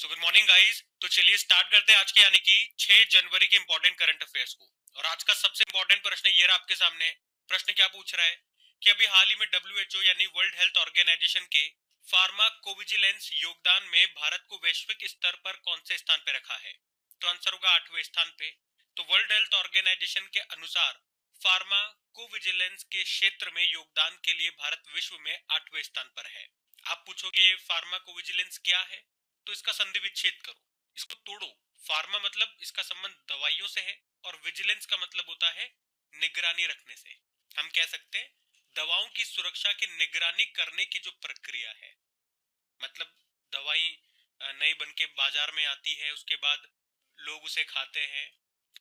So good morning guys. तो चलिए start करते हैं आज के यानी कि 6 जनवरी के इंपॉर्टेंट करंट अफेयर्स को। और आज का सबसे इंपॉर्टेंट प्रश्न ये रहा आपके सामने। प्रश्न क्या पूछ रहा है कि अभी हाल ही में डब्ल्यूएचओ यानी वर्ल्ड हेल्थ ऑर्गेनाइजेशन के फार्माकोविजिलेंस योगदान में भारत को वैश्विक स्तर पर कौन से स्थान पे रखा है? तो आंसर होगा 8वें स्थान पे। तो वर्ल्ड हेल्थ ऑर्गेनाइजेशन के अनुसार फार्माकोविजिलेंस के क्षेत्र में योगदान के लिए भारत विश्व में 8वें स्थान पर है। आप पूछोगे ये फार्माकोविजिलेंस क्या है? तो इसका संधि विच्छेद करो, इसको तोड़ो। फार्मा मतलब इसका संबंध दवाइयों से है और विजिलेंस का मतलब होता है निगरानी रखने से। हम कह सकते हैं दवाओं की सुरक्षा की निगरानी करने की जो प्रक्रिया है। मतलब दवाई नई बन के बाजार में आती है, उसके बाद लोग उसे खाते हैं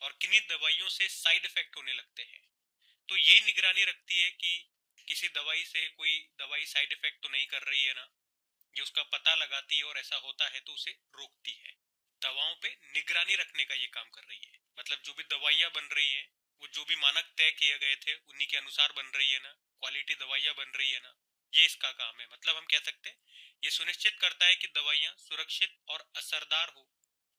और किन्हीं दवाइयों से साइड इफेक्ट होने लगते हैं। तो यही निगरानी रखती है कि किसी दवाई से कोई दवाई साइड इफेक्ट तो नहीं कर रही है ना। ये उसका पता लगाती है और ऐसा होता है तो उसे रोकती है। दवाओं पे निगरानी रखने का ये काम कर रही है। मतलब जो भी दवाइयां बन रही हैं वो जो भी मानक तय किए गए थे उन्हीं के अनुसार बन रही है ना, क्वालिटी दवाइयां बन रही है ना, ये इसका काम है। मतलब हम कह सकते हैं ये सुनिश्चित करता है कि दवाइयां सुरक्षित और असरदार हो।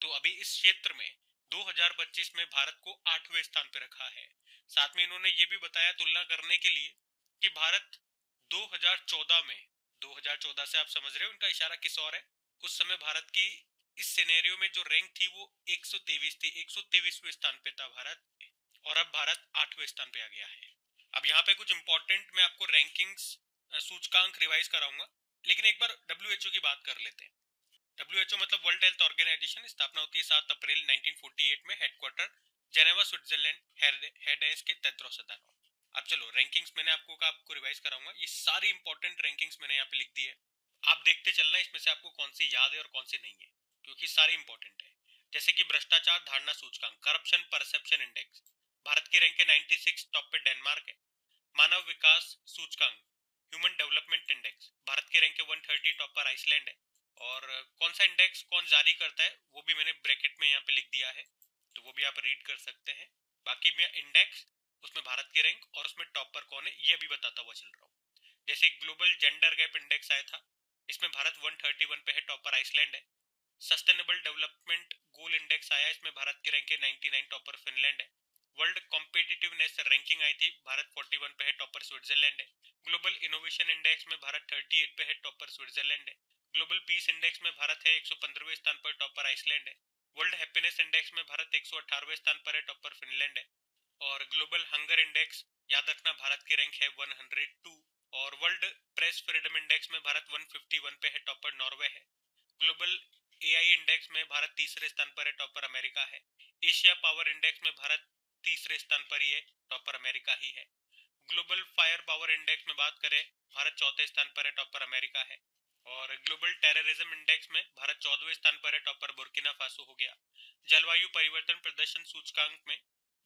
तो अभी इस क्षेत्र में 2025 में भारत को 8वें स्थान पर रखा है। साथ में इन्होंने ये भी बताया तुलना करने के लिए कि भारत 2014 में, 2014 से आप समझ रहे हो उनका इशारा किस और है। उस समय भारत की इस सिनेरियो में जो रैंक थी वो 123 थी, 123वें स्थान पे था भारत। और अब भारत 8वें स्थान पे आ गया है। अब यहाँ पे कुछ इंपॉर्टेंट मैं आपको रैंकिंग्स सूचकांक रिवाइज कराऊंगा, लेकिन एक बार डब्ल्यूएचओ की बात कर लेते हैं। डब्ल्यूएचओ मतलब वर्ल्ड हेल्थ ऑर्गेनाइजेशन, स्थापना होती है 7 अप्रैल 1948 में, हेडक्वार्टर जेनेवा स्विट्जरलैंड, हेड है इसके तेद्रोस अधानोम। अब चलो रैंकिंग्स मैंने आपको रिवाइज कराऊंगा। ये सारी इंपॉर्टेंट रैंकिंग्स मैंने यहाँ पे लिख दी है। आप देखते चलना इसमें से आपको कौन सी याद है और कौन सी नहीं है, क्योंकि सारी इंपॉर्टेंट है। जैसे कि भ्रष्टाचार धारणा सूचकांक, करप्शन परसेप्शन इंडेक्स, भारत की रैंक है 96, टॉप पे डेनमार्क है। मानव विकास सूचकांक, ह्यूमन डेवलपमेंट इंडेक्स, भारत की रैंक है 130, टॉप पर आइसलैंड है। और कौन सा इंडेक्स कौन जारी करता है वो भी मैंने ब्रैकेट में यहाँ पे लिख दिया है, तो वो भी आप रीड कर सकते हैं। बाकी मैं इंडेक्स, उसमें भारत की रैंक और उसमें टॉप पर कौन है ये भी बताता हुआ चल रहा हूँ। जैसे ग्लोबल जेंडर गैप इंडेक्स आया था, इसमें भारत 131 पे है, टॉप पर आइसलैंड है। सस्टेनेबल डेवलपमेंट गोल इंडेक्स आया, इसमें भारत की रैंक है 99, टॉप पर फिनलैंड है। वर्ल्ड कॉम्पिटिटिवनेस रैंकिंग आई थी, भारत 41 पे है, टॉप पर स्विट्जरलैंड है। ग्लोबल इनोवेशन इंडेक्स में भारत 38 पे है, टॉप पर स्विट्जरलैंड है। ग्लोबल पीस इंडेक्स में भारत है 115वें स्थान पर, टॉप पर आइसलैंड है। वर्ल्ड हैप्पीनेस इंडेक्स में भारत 118वें स्थान पर है, टॉप पर फिनलैंड है। और ग्लोबल हंगर इंडेक्स याद रखना भारत की रैंक है 102। और वर्ल्ड प्रेस फ्रीडम इंडेक्स में भारत 151 पे है, टॉप पर नॉर्वे है। ग्लोबल एआई इंडेक्स में भारत तीसरे स्थान पर है, टॉप पर अमेरिका है। एशिया पावर इंडेक्स में भारत तीसरे स्थान पर ही है, टॉप पर अमेरिका ही है। ग्लोबल फायर पावर इंडेक्स में बात करें, भारत चौथे स्थान पर है, टॉप पर अमेरिका है। और ग्लोबल टेररिज्म इंडेक्स में भारत 14वें स्थान पर है, टॉप पर बुर्किना फासो हो गया। जलवायु परिवर्तन प्रदर्शन सूचकांक में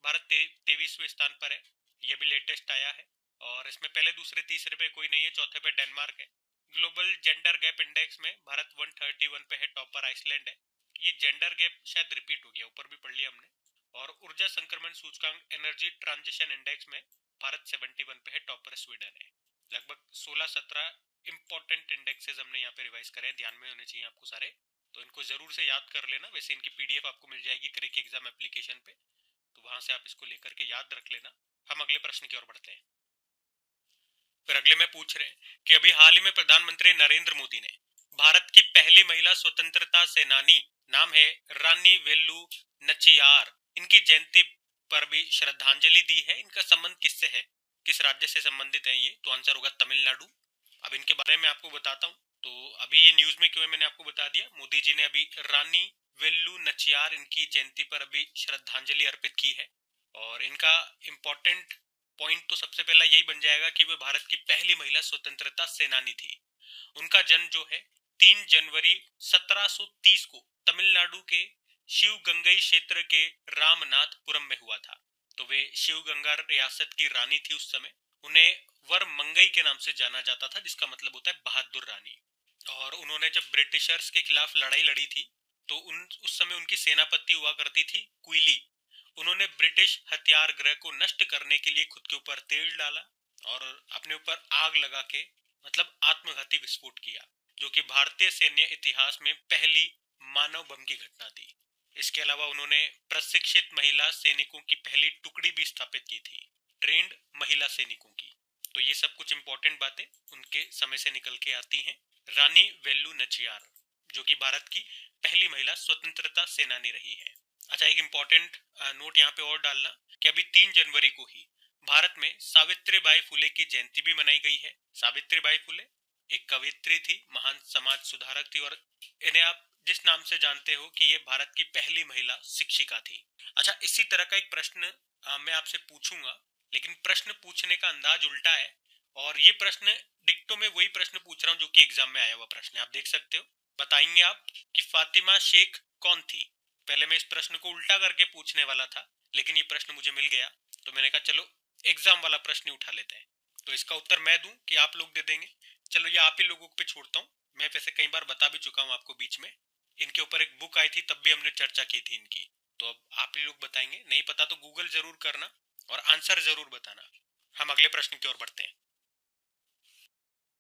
भारत 23वें स्थान पर है, यह भी लेटेस्ट आया है। और इसमें पहले दूसरे तीसरे पे कोई नहीं है, चौथे पे डेनमार्क है। ग्लोबल जेंडर गैप इंडेक्स में भारत 131 पे है, टॉप पर आइसलैंड है। ये जेंडर गैप शायद रिपीट हो गया, ऊपर भी पढ़ लिया हमने। और ऊर्जा संक्रमण सूचकांक एनर्जी ट्रांजिशन इंडेक्स में भारत 71 पे है, टॉप पर स्वीडन है। लगभग 16-17 इंपॉर्टेंट इंडेक्सेस हमने यहाँ पे रिवाइज करे, ध्यान में होने चाहिए आपको सारे, तो इनको जरूर से याद कर लेना। वैसे इनकी पीडीएफ आपको मिल जाएगी क्रिक एग्जाम एप्लीकेशन पे, तो वहां से आप इसको लेकर के याद रख लेना। हम अगले प्रश्न की ओर बढ़ते हैं। फिर अगले में पूछ रहे हैं कि अभी हाल ही में प्रधानमंत्री नरेंद्र मोदी ने भारत की पहली महिला स्वतंत्रता सेनानी, नाम है रानी वेलु नचियार, इनकी जयंती पर भी श्रद्धांजलि दी है। इनका संबंध किससे है, किस राज्य से संबंधित है ये? तो आंसर होगा तमिलनाडु। अब इनके बारे में आपको बताता हूँ। तो अभी ये न्यूज में क्यों है मैंने आपको बता दिया। मोदी जी ने अभी रानी वेल्लू नचियार इनकी जयंती पर अभी श्रद्धांजलि अर्पित की है। और इनका इम्पोर्टेंट पॉइंट तो सबसे पहला यही बन जाएगा कि वे भारत की पहली महिला स्वतंत्रता सेनानी थी। उनका जन्म जो है 3 जनवरी 1730 को तमिलनाडु के शिवगंगई क्षेत्र के रामनाथपुरम में हुआ था। तो वे शिवगंगा रियासत की रानी थी उस समय। उन्हें वर मंगई के नाम से जाना जाता था, जिसका मतलब होता है बहादुर रानी। और उन्होंने जब ब्रिटिशर्स के खिलाफ लड़ाई लड़ी थी तो उस समय उनकी सेनापति हुआ करती थी क्विली। उन्होंने ब्रिटिश हथियार गृह को नष्ट करने के लिए खुद के ऊपर तेल डाला और अपने ऊपर आग लगा के मतलब आत्मघाती विस्फोट किया, जो कि भारतीय सैन्य इतिहास में पहली मानव बम की घटना थी। इसके अलावा उन्होंने प्रशिक्षित महिला सैनिकों की पहली टुकड़ी भी स्थापित की थी, ट्रेंड महिला सैनिकों की। तो ये सब कुछ इंपॉर्टेंट बातें उनके समय से निकल के आती हैं। रानी वेलु नचियार, जो कि भारत की पहली महिला स्वतंत्रता सेनानी रही है। अच्छा, एक इम्पोर्टेंट नोट यहाँ पे और डालना कि अभी 3 जनवरी को ही भारत में सावित्रीबाई फुले की जयंती भी मनाई गई है। सावित्रीबाई फुले एक कवियत्री थी, महान समाज सुधारक थी, और इन्हें आप जिस नाम से जानते हो कि ये भारत की पहली महिला शिक्षिका थी। अच्छा, इसी तरह का एक प्रश्न मैं आपसे पूछूंगा, लेकिन प्रश्न पूछने का अंदाज उल्टा है, और ये प्रश्न डिक्टो में वही प्रश्न पूछ रहा हूँ जो कि एग्जाम में आया हुआ प्रश्न है। आप देख सकते हो। बताएंगे आप कि फातिमा शेख कौन थी। पहले मैं इस प्रश्न को उल्टा करके पूछने वाला था, लेकिन ये प्रश्न मुझे मिल गया, तो मैंने कहा चलो एग्जाम वाला प्रश्न उठा लेते हैं। तो इसका उत्तर मैं दूं कि आप लोग दे देंगे? चलो ये आप ही लोगों पे छोड़ता हूँ। मैं वैसे कई बार बता भी चुका हूँ आपको बीच में। इनके ऊपर एक बुक आई थी, तब भी हमने चर्चा की थी इनकी। तो अब आप ही लोग बताएंगे। नहीं पता तो गूगल जरूर करना और आंसर जरूर बताना। हम अगले प्रश्न की ओर बढ़ते हैं।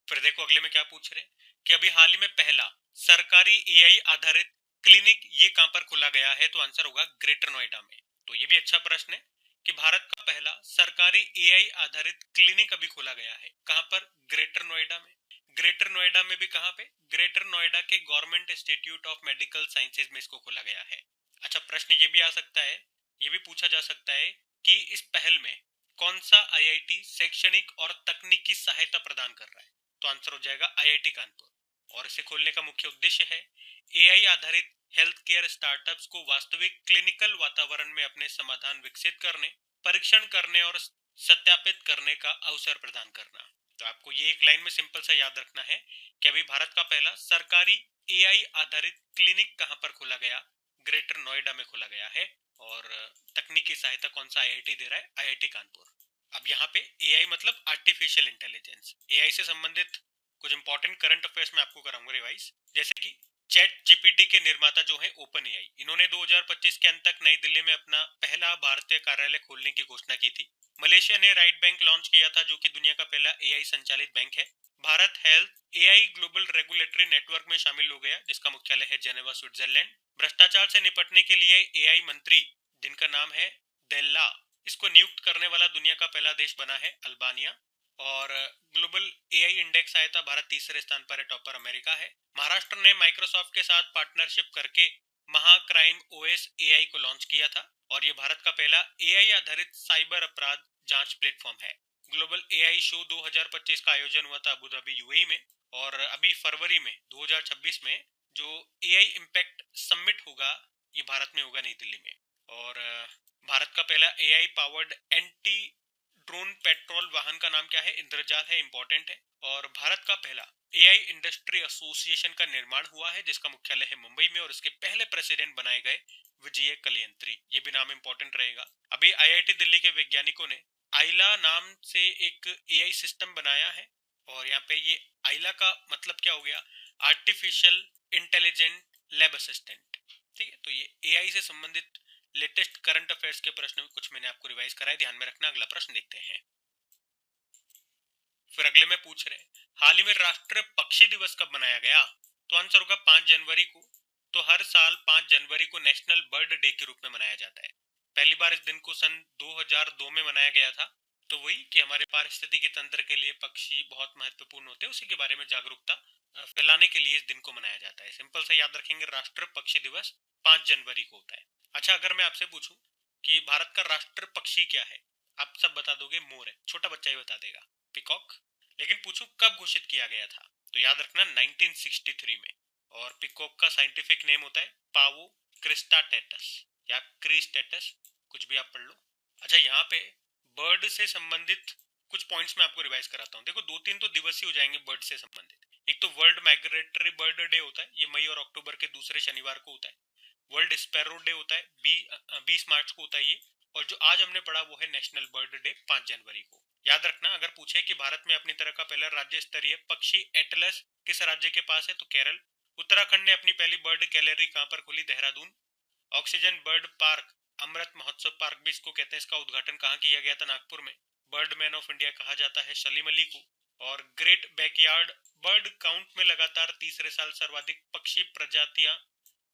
फिर देखो अगले में क्या पूछ रहे हैं कि अभी हाल ही में पहला सरकारी एआई आधारित क्लिनिक ये कहां पर खोला गया है। तो आंसर होगा ग्रेटर नोएडा में। तो ये भी अच्छा प्रश्न है कि भारत का पहला सरकारी एआई आधारित क्लिनिक अभी खोला गया है। कहां पर? ग्रेटर नोएडा में। ग्रेटर नोएडा में भी कहां पे? ग्रेटर नोएडा के government institute of medical sciences में इसको खोला गया है। अच्छा, प्रश्न ये भी आ सकता है, ये भी पूछा जा सकता है कि इस पहल में कौन सा आईआईटी शैक्षणिक और तकनीकी सहायता प्रदान कर रहा है। तो आंसर हो जाएगा आईआईटी कानपुर। और इसे खोलने का मुख्य उद्देश्य है एआई आधारित हेल्थ केयर स्टार्टअप्स को वास्तविक क्लिनिकल वातावरण में अपने समाधान विकसित करने, परीक्षण करने और सत्यापित करने का अवसर प्रदान करना। तो आपको ये एक लाइन में सिंपल सा याद रखना है कि अभी भारत का पहला सरकारी एआई आधारित क्लिनिक कहां पर खोला गया? ग्रेटर नोएडा में खोला गया है। और तकनीकी सहायता कौन सा आईआईटी दे रहा है? आईआईटी कानपुर। अब यहाँ पे एआई मतलब आर्टिफिशियल इंटेलिजेंस। एआई से संबंधित कुछ इंपॉर्टेंट करंट अफेयर्स में आपको कराऊंगा रिवाइज। जैसे कि चैट जीपीटी के निर्माता जो है ओपन एआई, इन्होंने 2025 के अंत तक नई दिल्ली में अपना पहला भारतीय कार्यालय खोलने की घोषणा की थी। मलेशिया ने राइट बैंक लॉन्च किया था, जो कि दुनिया का पहला एआई संचालित बैंक है। Bharat health AI global regulatory network में शामिल हो गया, जिसका मुख्यालय है जेनेवा, स्विट्जरलैंड। भ्रष्टाचार से निपटने के लिए एआई मंत्री, जिनका नाम है डेल्ला, इसको नियुक्त करने वाला दुनिया का पहला देश बना है अल्बानिया। और ग्लोबल एआई इंडेक्स आया था, भारत तीसरे स्थान पर है, टॉपर अमेरिका है। महाराष्ट्र ने माइक्रोसॉफ्ट के साथ पार्टनरशिप करके महाक्राइम ओएस एआई को लॉन्च किया था, और ये भारत का पहला एआई आधारित साइबर अपराध जांच प्लेटफॉर्म है। ग्लोबल एआई शो 2025 का आयोजन हुआ था अबू धाबी यूएई में, और अभी फरवरी में 2026 में जो एआई इम्पैक्ट समिट होगा ये भारत में होगा, नई दिल्ली में। और भारत का पहला AI powered anti drone petrol वाहन का नाम क्या है? इंद्रजाल है, इंपॉर्टेंट है। और भारत का पहला एआई इंडस्ट्री एसोसिएशन का निर्माण हुआ है, जिसका मुख्यालय है मुंबई में, और इसके पहले प्रेसिडेंट बनाए गए विजय कलियंत्री। ये भी नाम इंपॉर्टेंट रहेगा। अभी आईआईटी दिल्ली के वैज्ञानिकों ने आइला नाम से एक एआई सिस्टम बनाया है, और यहाँ पे ये आइला का मतलब क्या हो गया? Artificial intelligent lab assistant. ठीक है, तो ये एआई से संबंधित लेटेस्ट करंट अफेयर्स के प्रश्न कुछ मैंने आपको रिवाइज कराए, ध्यान में रखना। अगला प्रश्न देखते हैं। फिर अगले में पूछ रहे हैं हाल ही में राष्ट्रीय पक्षी दिवस कब मनाया गया? तो आंसर होगा 5 जनवरी को। तो हर साल 5 जनवरी को नेशनल बर्ड डे के रूप में मनाया जाता है। पहली बार इस दिन को सन 2002 में मनाया गया था। तो वही कि हमारे पारिस्थितिकी तंत्र के लिए पक्षी बहुत महत्वपूर्ण होते हैं, उसी के बारे में जागरूकता फैलाने के लिए इस दिन को मनाया जाता है। सिंपल सा याद रखेंगे, राष्ट्रीय पक्षी दिवस 5 जनवरी को होता है। अच्छा, अगर मैं आपसे पूछूं कि भारत का राष्ट्र पक्षी क्या है, आप सब बता दोगे मोर है, छोटा बच्चा ही बता देगा, पिकॉक। लेकिन पूछूं कब घोषित किया गया था, तो याद रखना 1963 में। और पिकॉक का साइंटिफिक नेम होता है पावो क्रिस्टाटेटस या क्रिस्टेटस, कुछ भी आप पढ़ लो। अच्छा, यहाँ पे बर्ड से संबंधित कुछ पॉइंट्स मैं आपको रिवाइज कराता हूँ। देखो 2-3 तो दिवस ही हो जाएंगे बर्ड से संबंधित। एक तो वर्ल्ड माइग्रेटरी बर्ड डे होता है, ये मई और अक्टूबर के दूसरे शनिवार को होता है। वर्ल्ड स्पैरो डे होता है 20 मार्च को होता है ये। और जो आज हमने पढ़ा वो है नेशनल बर्ड डे 5 जनवरी को। याद रखना, अगर पूछे कि भारत में अपनी तरह का पहला राज्य स्तरीय पक्षी एटलस किस राज्य के पास है, तो केरल। उत्तराखंड ने अपनी पहली बर्ड गैलरी कहां पर खोली? Dehradun. Oxygen bird park, Amrit Mahotsav park भी इसको कहते हैं, इसका उद्घाटन कहाँ किया गया था? नागपुर में। बर्ड मैन ऑफ इंडिया कहा जाता है सलीम अली को। और ग्रेट बैकयार्ड बर्ड काउंट में लगातार तीसरे साल सर्वाधिक पक्षी प्रजातियां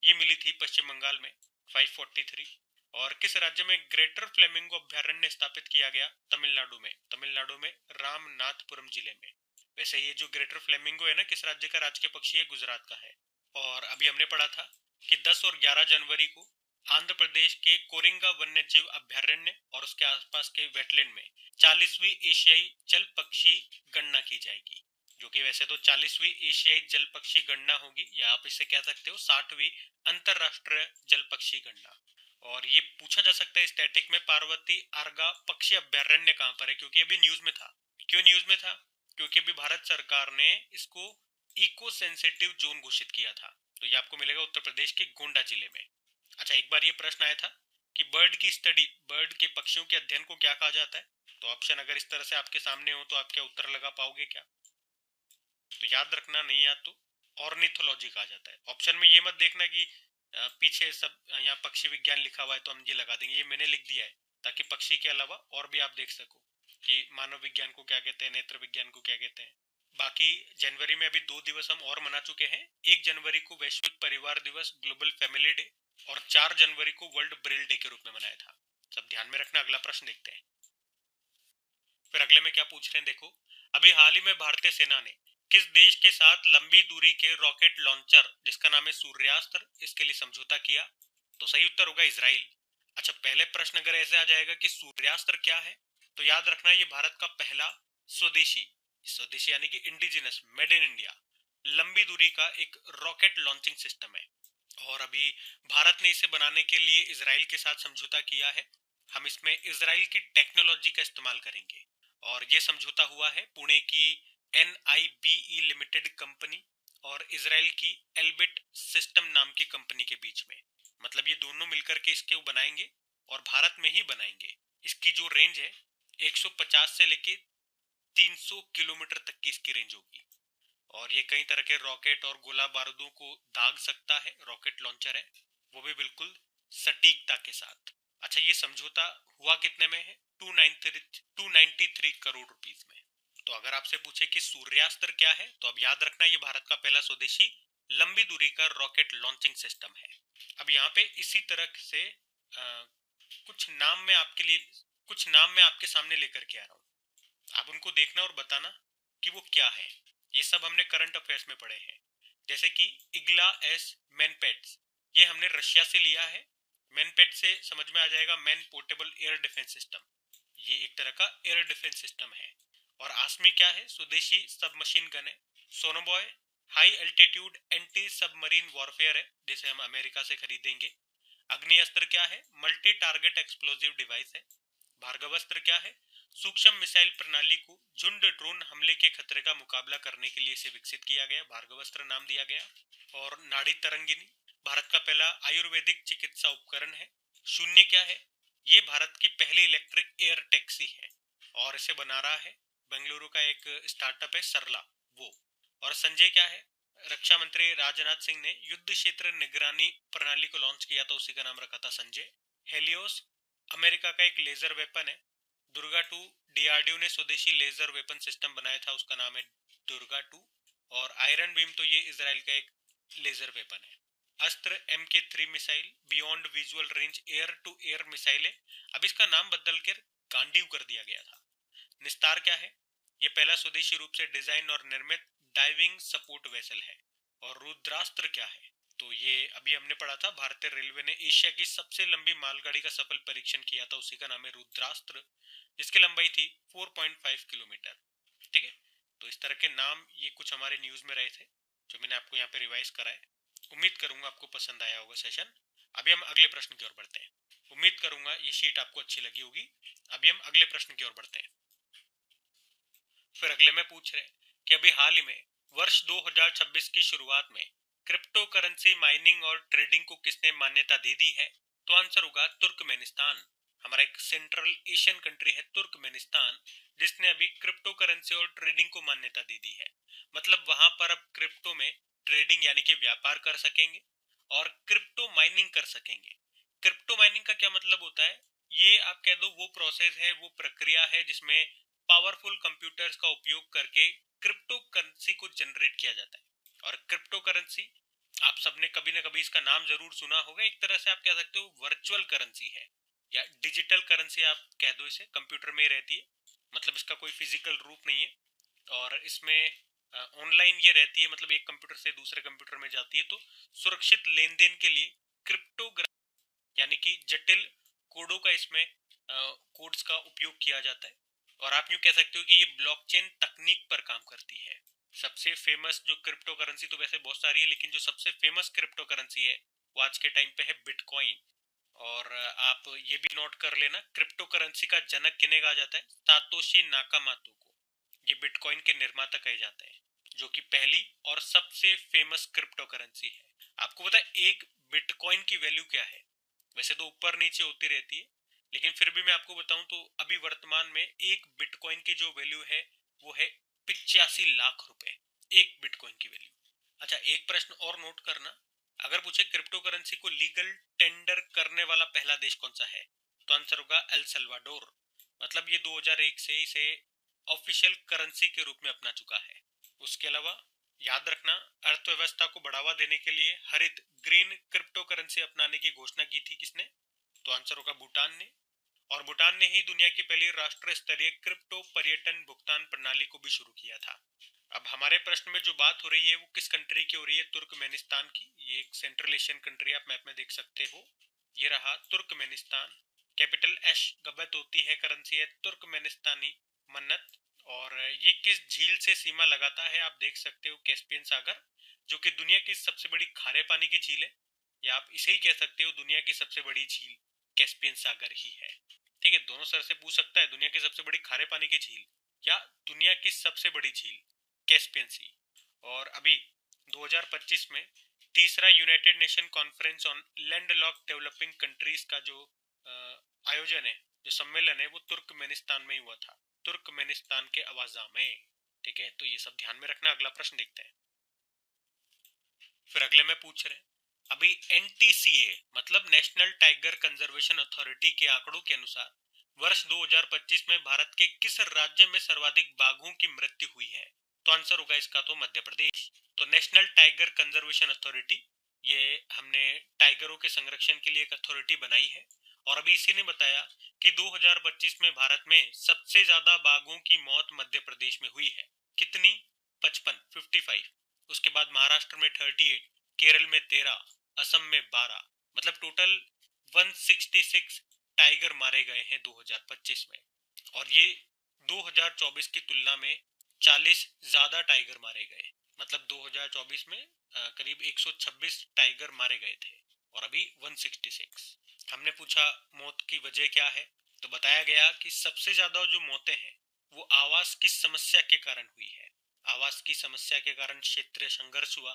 ये मिली थी पश्चिम बंगाल में 543। और किस राज्य में ग्रेटर फ्लेमिंगो अभ्यारण्य स्थापित किया गया? तमिलनाडु में। तमिलनाडु में रामनाथपुरम जिले में। वैसे ये जो ग्रेटर फ्लेमिंगो है ना, किस राज्य का राजकीय पक्षी है? गुजरात का है। और अभी हमने पढ़ा था कि 10 और 11 जनवरी को आंध्र प्रदेश के कोरिंगा वन्य जीव अभ्यारण्य और उसके आसपास के वेटलैंड में 40वीं एशियाई जल पक्षी गणना की जाएगी, जो कि वैसे तो 40वीं एशियाई जल पक्षी गणना होगी, या आप इसे कह सकते हो 60वीं अंतरराष्ट्रीय जल पक्षी गणना। और ये पूछा जा सकता है स्टैटिक में, पार्वती आर्गा पक्षी अभ्यारण्य कहाँ पर है? क्योंकि अभी न्यूज में था। क्यों न्यूज में था? क्योंकि अभी भारत सरकार ने इसको इको सेंसिटिव जोन घोषित किया था। तो ये आपको मिलेगा उत्तर प्रदेश के गोंडा जिले में। अच्छा, एक बार ये प्रश्न आया था कि बर्ड की स्टडी, बर्ड के पक्षियों के अध्ययन को क्या कहा जाता है? तो ऑप्शन अगर इस तरह से आपके सामने हो तो आप क्या उत्तर लगा पाओगे क्या? तो याद रखना, नहीं याद तो ऑर्निथोलॉजी कहा जाता है। ऑप्शन में ये मत देखना कि पीछे सब यहाँ पक्षी विज्ञान लिखा हुआ है तो हम ये लगा देंगे। ये मैंने लिख दिया है ताकि पक्षी के अलावा और भी आप देख सको कि मानव विज्ञान को क्या कहते हैं, नेत्र विज्ञान को क्या कहते हैं। बाकी जनवरी में अभी 2 दिवस हम और मना चुके हैं। 1 जनवरी को वैश्विक परिवार दिवस, ग्लोबल फैमिली डे, और 4 जनवरी को वर्ल्ड ब्रेल डे के रूप में मनाया था। सब ध्यान में रखना। अगला प्रश्न देखते हैं। फिर अगले में क्या पूछ रहे हैं, देखो। अभी हाल ही में भारतीय सेना ने किस देश के साथ लंबी दूरी के रॉकेट लॉन्चर, जिसका नाम है सूर्यास्त्र, इसके लिए समझौता किया? तो सही उत्तर होगा इजराइल। अच्छा, पहले प्रश्न अगर ऐसे आ जाएगा कि सूर्यास्त्र क्या है, तो याद रखना ये भारत का पहला स्वदेशी, स्वदेशी यानी कि इंडिजिनस, मेड इन इंडिया, लंबी दूरी का एक रॉकेट लॉन्चिंग सिस्टम है। और अभी भारत ने इसे बनाने के लिए इजराइल के साथ समझौता किया है। हम इसमें इजराइल की टेक्नोलॉजी का इस्तेमाल करेंगे। और ये समझौता हुआ है पुणे की NIBE लिमिटेड कंपनी और इजराइल की एल्बिट सिस्टम नाम की कंपनी के बीच में। मतलब ये दोनों मिलकर के इसके बनाएंगे और भारत में ही बनाएंगे। इसकी जो रेंज है 150 से लेके 300 किलोमीटर तक की इसकी रेंज होगी। और ये कई तरह के रॉकेट और गोला बारूदों को दाग सकता है। रॉकेट लॉन्चर है, वो भी बिल्कुल सटीकता के साथ। अच्छा, ये समझौता हुआ कितने में है? 293 करोड़ रुपीस में। तो अगर आपसे पूछे कि सूर्यास्त्र क्या है, तो अब याद रखना ये भारत का पहला स्वदेशी लंबी दूरी का रॉकेट लॉन्चिंग सिस्टम है। अब यहाँ पे इसी तरह से कुछ नाम मैं आपके सामने लेकर के आ रहा हूँ। आप उनको देखना और बताना कि वो क्या है। ये सब हमने करंट अफेयर्स में पढ़े हैं। जैसे कि इग्ला एस मैनपेट्स, ये हमने रशिया से लिया है। मैनपेट से समझ में आ जाएगा man portable air defence system, ये एक तरह का एयर डिफेंस सिस्टम है। और आसमी क्या है? स्वदेशी सब मशीन गन है। Sonobuoy high altitude anti submarine warfare है, जिसे हम अमेरिका से खरीदेंगे। अग्नि अस्त्र क्या है? मल्टी टारगेट एक्सप्लोजिव डिवाइस है। भार्गवास्त्र क्या है? सूक्ष्म मिसाइल प्रणाली को झुंड ड्रोन हमले के खतरे का मुकाबला करने के लिए इसे विकसित किया गया, भार्गवास्त्र नाम दिया गया। और नाड़ी तरंगिनी भारत का पहला आयुर्वेदिक चिकित्सा उपकरण है। शून्य क्या है? ये भारत की पहली इलेक्ट्रिक एयर टैक्सी है और इसे बना रहा है बेंगलुरु का एक स्टार्टअप है सरला, वो। और संजय क्या है? रक्षा मंत्री राजनाथ सिंह ने युद्ध क्षेत्र निगरानी प्रणाली को लॉन्च किया था, उसी का नाम रखा था संजय। हेलियोस अमेरिका का एक लेजर वेपन है। दुर्गा 2 DRDO ने स्वदेशी लेजर वेपन सिस्टम बनाया था, उसका नाम है दुर्गा 2। और आयरन बीम तो ये इजराइल का एक लेजर वेपन है। Astra MK3 missile beyond visual range air to air missile है। अब इसका नाम बदल कर गांडीव कर दिया गया था। निस्तार क्या है? ये पहला स्वदेशी रूप से डिजाइन और निर्मित डाइविंग सपोर्ट वेसल है। और रुद्रास्त्र क्या है? तो ये अभी हमने पढ़ा था, भारतीय रेलवे ने एशिया की सबसे लंबी मालगाड़ी का सफल परीक्षण किया था, उसी का नाम है रुद्रास्त्र, जिसकी लंबाई थी 4.5 किलोमीटर। ठीक है, तो इस तरह के नाम ये कुछ हमारे न्यूज में रहे थे जो मैंने आपको यहाँ पे रिवाइज करा है। उम्मीद करूंगा आपको पसंद आया होगा सेशन। अभी हम अगले प्रश्न की ओर बढ़ते हैं। उम्मीद करूंगा ये शीट आपको अच्छी लगी होगी। अभी हम अगले प्रश्न की ओर बढ़ते हैं। फिर अगले में पूछ रहे हैं कि अभी हाल ही में वर्ष 2026 की शुरुआत में क्रिप्टो करेंसी माइनिंग और ट्रेडिंग को किसने मान्यता दे दी है? तो आंसर होगा तुर्कमेनिस्तान। हमारा एक सेंट्रल एशियन कंट्री है तुर्कमेनिस्तान, जिसने अभी क्रिप्टो करेंसी और ट्रेडिंग को मान्यता दे दी है। मतलब वहां पर अब क्रिप्टो में ट्रेडिंग यानी कि व्यापार कर सकेंगे और क्रिप्टो माइनिंग कर सकेंगे। क्रिप्टो माइनिंग का क्या मतलब होता है? ये आप कह दो वो प्रोसेस है, वो प्रक्रिया है जिसमें पावरफुल कंप्यूटर्स का उपयोग करके क्रिप्टो करेंसी को जनरेट किया जाता है। और क्रिप्टो करेंसी आप सबने कभी ना कभी इसका नाम जरूर सुना होगा। एक तरह से आप कह सकते हो वर्चुअल करेंसी है या डिजिटल करेंसी आप कह दो इसे, कंप्यूटर में ही रहती है, मतलब इसका कोई फिजिकल रूप नहीं है। और इसमें ऑनलाइन ये रहती है, मतलब एक कंप्यूटर से दूसरे कंप्यूटर में जाती है। तो सुरक्षित लेन देन के लिए क्रिप्टोग्राफी यानी कि जटिल कोडों का इसमें कोड्स का उपयोग किया जाता है। और आप यूं कह सकते हो कि ये ब्लॉकचेन तकनीक पर काम करती है। सबसे फेमस जो क्रिप्टो करेंसी तो वैसे बहुत सारी है, लेकिन जो सबसे फेमस क्रिप्टो करेंसी है वो आज के टाइम पे है बिटकॉइन। और आप ये भी नोट कर लेना, क्रिप्टो करेंसी का जनक किन्हें कहा जाता है? सातोशी नाकामातो को। ये बिटकॉइन के निर्माता कहे जाते हैं, जो कि पहली और सबसे फेमस क्रिप्टो करेंसी है। आपको पता है एक बिटकॉइन की वैल्यू क्या है? वैसे तो ऊपर नीचे होती रहती है, लेकिन फिर भी मैं आपको बताऊं तो अभी वर्तमान में एक बिटकॉइन की जो वैल्यू है वो है 85 लाख रुपए, एक बिटकॉइन की वैल्यू। अच्छा, एक प्रश्न और नोट करना, अगर पूछे क्रिप्टो करेंसी को लीगल टेंडर करने वाला पहला देश कौन सा है, तो आंसर होगा एल सल्वाडोर। मतलब ये 2001 से इसे ऑफिशियल करेंसी के रूप में अपना चुका है। उसके अलावा याद रखना, अर्थव्यवस्था को बढ़ावा देने के लिए हरित ग्रीन क्रिप्टो करेंसी अपनाने की घोषणा की थी किसने? तो आंसर होगा भूटान ने। और भूटान ने ही दुनिया की पहली राष्ट्र स्तरीय क्रिप्टो पर्यटन भुगतान प्रणाली को भी शुरू किया था। अब हमारे प्रश्न में जो बात हो रही है वो किस कंट्री की हो रही है? तुर्कमेनिस्तान की। ये एक सेंट्रल एशियन कंट्री, आप मैप में देख सकते हो। ये रहा तुर्कमेनिस्तान। कैपिटल एश गबत होती है, करेंसी है तुर्कमेनिस्तानी मन्नत। और ये किस झील से सीमा लगाता है? आप देख सकते हो कैस्पियन सागर, जो कि दुनिया की सबसे बड़ी खारे पानी की झील है। या आप इसे ही कह सकते हो दुनिया की सबसे बड़ी झील कैस्पियन सागर ही है। ठीक है, दोनों सर से पूछ सकता है, दुनिया की सबसे बड़ी खारे पानी की झील या दुनिया की सबसे बड़ी झील कैस्पियन सी। और अभी 2025 में तीसरा United Nation conference on landlock developing countries का जो आयोजन है, जो सम्मेलन है, वो तुर्कमेनिस्तान में हुआ था, तुर्कमेनिस्तान के अवाजा में। ठीक है, तो ये सब ध्यान में रखना। अगला प्रश्न देखते हैं। फिर अगले में पूछ रहे हैं, अभी एनटीसीए मतलब नेशनल टाइगर कंजर्वेशन अथॉरिटी के आंकड़ों के अनुसार वर्ष 2025 में भारत के किस राज्य में सर्वाधिक बाघों की मृत्यु हुई है? तो आंसर होगा इसका तो मध्य प्रदेश। तो नेशनल टाइगर कंजर्वेशन अथॉरिटी, ये हमने टाइगरों के संरक्षण के लिए एक अथॉरिटी बनाई है। और अभी इसी ने बताया कि 2025 में भारत में सबसे ज्यादा बाघों की मौत मध्य प्रदेश में हुई है। कितनी? 55। उसके बाद महाराष्ट्र में 38, केरल में 13, असम में 12, मतलब टोटल 166 टाइगर मारे गए हैं 2025 में। और ये 2024 की तुलना में 40 ज्यादा टाइगर मारे गए। मतलब 2024 में करीब 126 टाइगर मारे गए थे और अभी 166। हमने पूछा मौत की वजह क्या है, तो बताया गया कि सबसे ज्यादा जो मौतें हैं वो आवास की समस्या के कारण हुई है। आवास की समस्या के कारण क्षेत्रीय संघर्ष हुआ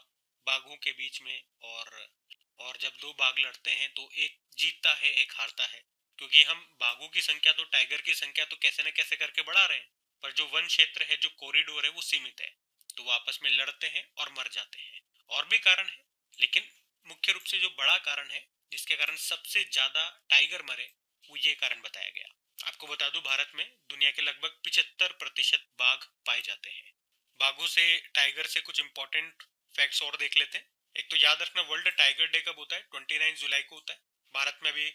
बाघों के बीच में। और जब दो बाघ लड़ते हैं तो एक जीतता है एक हारता है, क्योंकि हम बाघों की संख्या तो टाइगर की संख्या तो कैसे न कैसे करके बढ़ा रहे हैं, पर जो वन क्षेत्र है, जो कॉरिडोर है, वो सीमित है। तो वो आपस में लड़ते हैं और मर जाते हैं। और भी कारण है, लेकिन मुख्य रूप से जो बड़ा कारण है जिसके कारण सबसे ज्यादा टाइगर मरे, वो ये कारण बताया गया। आपको बता दूं, भारत में दुनिया के लगभग 75% बाघ पाए जाते हैं। बाघों से, टाइगर से कुछ इंपॉर्टेंट फैक्ट्स और देख लेते हैं। एक तो याद रखना, वर्ल्ड टाइगर डे कब होता है? 29 जुलाई को होता है। भारत में अभी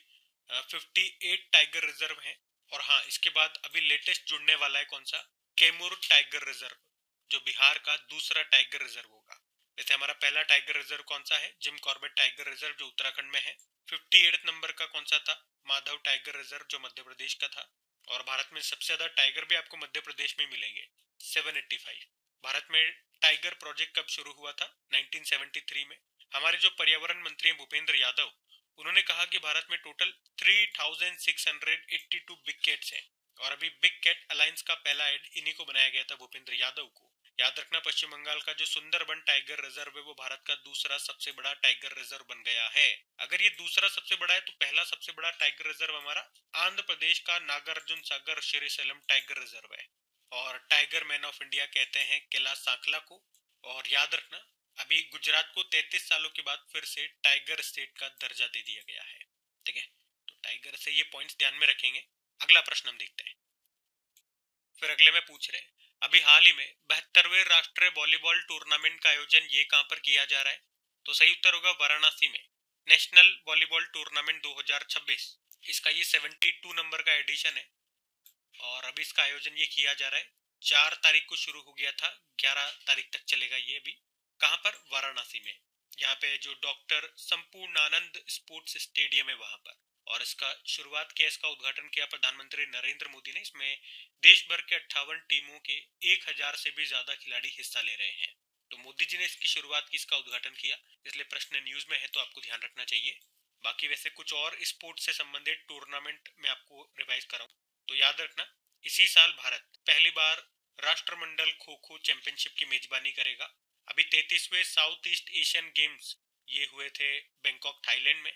58 टाइगर रिजर्व हैं। और हाँ, इसके बाद अभी लेटेस्ट जुड़ने वाला है कौन सा? कैमूर टाइगर रिजर्व, जो बिहार का दूसरा टाइगर रिजर्व होगा। वैसे हमारा पहला टाइगर रिजर्व कौन सा है? जिम कॉर्बेट टाइगर रिजर्व, जो उत्तराखंड में है। 58 नंबर का कौन सा था? माधव टाइगर रिजर्व, जो मध्य प्रदेश का था। और भारत में सबसे ज्यादा टाइगर भी आपको मध्य प्रदेश में मिलेंगे, 785। भारत में टाइगर प्रोजेक्ट कब शुरू हुआ था? 1973 में। हमारे जो पर्यावरण मंत्री हैं भूपेंद्र यादव, उन्होंने कहा कि भारत में टोटल 3682 बिग कैट्स हैं। और अभी बिग कैट अलायंस का पहला एड इन्हीं को बनाया गया था, भूपेंद्र यादव को। याद रखना, पश्चिम बंगाल का जो सुंदरबन टाइगर रिजर्व है वो भारत का दूसरा सबसे बड़ा टाइगर रिजर्व बन गया है। अगर ये दूसरा सबसे बड़ा है तो पहला सबसे बड़ा टाइगर रिजर्व हमारा आंध्र प्रदेश का नागार्जुन सागर श्रीशैलम टाइगर रिजर्व है। और टाइगर मैन ऑफ इंडिया कहते हैं कैलाश सांखला को। और याद रखना, अभी गुजरात को 33 सालों के बाद फिर से टाइगर स्टेट का दर्जा दे दिया गया है। ठीक है, तो टाइगर से ये पॉइंट्स ध्यान में रखेंगे। अगला प्रश्न हम देखते हैं। फिर अगले में पूछ रहे हैं, अभी हाल ही में 72वें राष्ट्रीय वॉलीबॉल टूर्नामेंट का आयोजन ये कहां पर किया जा रहा है? तो सही उत्तर होगा वाराणसी में नेशनल वॉलीबॉल टूर्नामेंट 2026। इसका ये 72 नंबर का एडिशन है और अभी इसका आयोजन ये किया जा रहा है। 4 तारीख को शुरू हो गया था, 11 तारीख तक चलेगा ये अभी। कहाँ पर? वाराणसी में। यहाँ पे जो डॉक्टर संपूर्णानंद स्पोर्ट्स स्टेडियम है वहां पर। और इसका शुरुआत किया, इसका उद्घाटन किया प्रधानमंत्री नरेंद्र मोदी ने। इसमें देश भर के 58 टीमों के 1000 से भी ज्यादा खिलाड़ी हिस्सा ले रहे हैं। तो मोदी जी ने इसकी शुरुआत की, इसका उद्घाटन किया, इसलिए प्रश्न न्यूज में है तो आपको ध्यान रखना चाहिए। बाकी वैसे कुछ और स्पोर्ट्स से संबंधित टूर्नामेंट मैं आपको रिवाइज कराऊं तो याद रखना, इसी साल भारत पहली बार राष्ट्रमंडल खो खो चैंपियनशिप की मेजबानी करेगा। अभी 33वें साउथ ईस्ट एशियन गेम्स ये हुए थे बैंकॉक थाईलैंड में।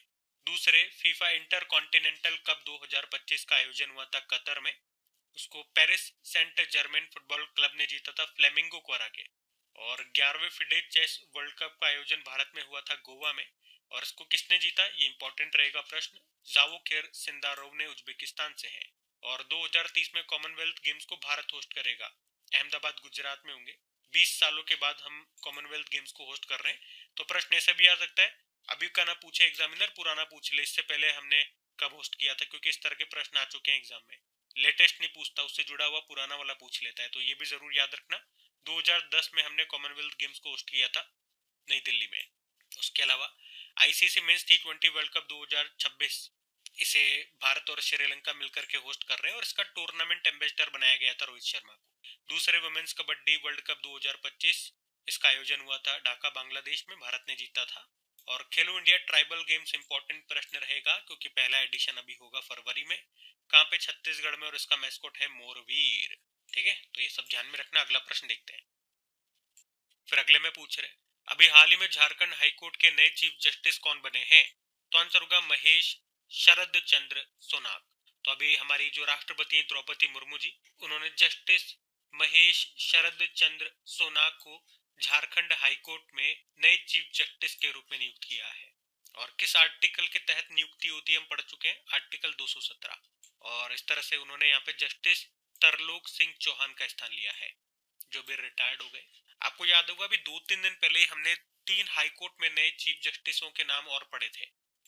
दूसरे फीफा इंटर कॉन्टिनेंटल कप 2025 का आयोजन हुआ था कतर में। उसको Paris Saint Germain football club ने जीता था फ्लेमिंगो को हरा के। और 11वें फिडे चेस वर्ल्ड कप का आयोजन भारत में हुआ था गोवा में। और इसको किसने जीता, ये इंपॉर्टेंट रहेगा प्रश्न। जावोखिर सिंदारोव ने उज्बेकिस्तान से है। और 2030 में कॉमनवेल्थ गेम्स को भारत होस्ट करेगा। अहमदाबाद गुजरात में होंगे। 20 सालों के बाद हम कॉमनवेल्थ गेम्स को होस्ट कर रहे हैं। तो प्रश्न ऐसा भी आ सकता है, अभी का ना पूछे एग्जामिनर, पुराना पूछ ले, इससे पहले हमने कब होस्ट किया था, क्योंकि इस तरह के प्रश्न आ चुके हैं एग्जाम में। लेटेस्ट नहीं पूछता, उससे जुड़ा हुआ पुराना वाला पूछ लेता है। तो ये भी जरूर याद रखना। 2010 में हमने कॉमनवेल्थ गेम्स को होस्ट किया था नई दिल्ली में। उसके अलावा आईसीसी मेंस टी20 वर्ल्ड कप 2026 इसे भारत और श्रीलंका मिलकर के होस्ट कर रहे हैं और इसका टूर्नामेंट एम्बेसडर बनाया गया था रोहित शर्मा को। दूसरे वुमेन्स कबड्डी वर्ल्ड कप 2025 इसका आयोजन हुआ था ढाका बांग्लादेश में, भारत ने जीता था। और खेलो इंडिया ट्राइबल गेम्स इंपॉर्टेंट प्रश्न रहेगा क्योंकि पहला एडिशन अभी होगा फरवरी में। कहाँ पे? छत्तीसगढ़ में, और इसका मैस्कॉट है मोरवीर। ठीक है, तो ये सब ध्यान में रखना। अगला प्रश्न देखते हैं। फिर अगले में पूछ रहे, अभी हाल ही में झारखंड हाईकोर्ट के नए चीफ जस्टिस कौन बने हैं? तो आंसर होगा महेश शरद चंद्र सोनाग। तो अभी हमारी जो राष्ट्रपति द्रौपदी मुर्मू जी, उन्होंने जस्टिस महेश शरद चंद्र सोनाग को झारखंड हाईकोर्ट में नए चीफ जस्टिस के रूप में नियुक्त किया है। और किस आर्टिकल के तहत नियुक्ति होती है हम पढ़ चुके हैं, आर्टिकल 217। और इस तरह से उन्होंने यहाँ पे जस्टिस तरलोक सिंह चौहान का स्थान लिया है जो भी रिटायर्ड हो गए। आपको याद होगा अभी 2-3 दिन पहले ही हमने 3 हाईकोर्ट में नए चीफ जस्टिसों के नाम और पढ़े थे।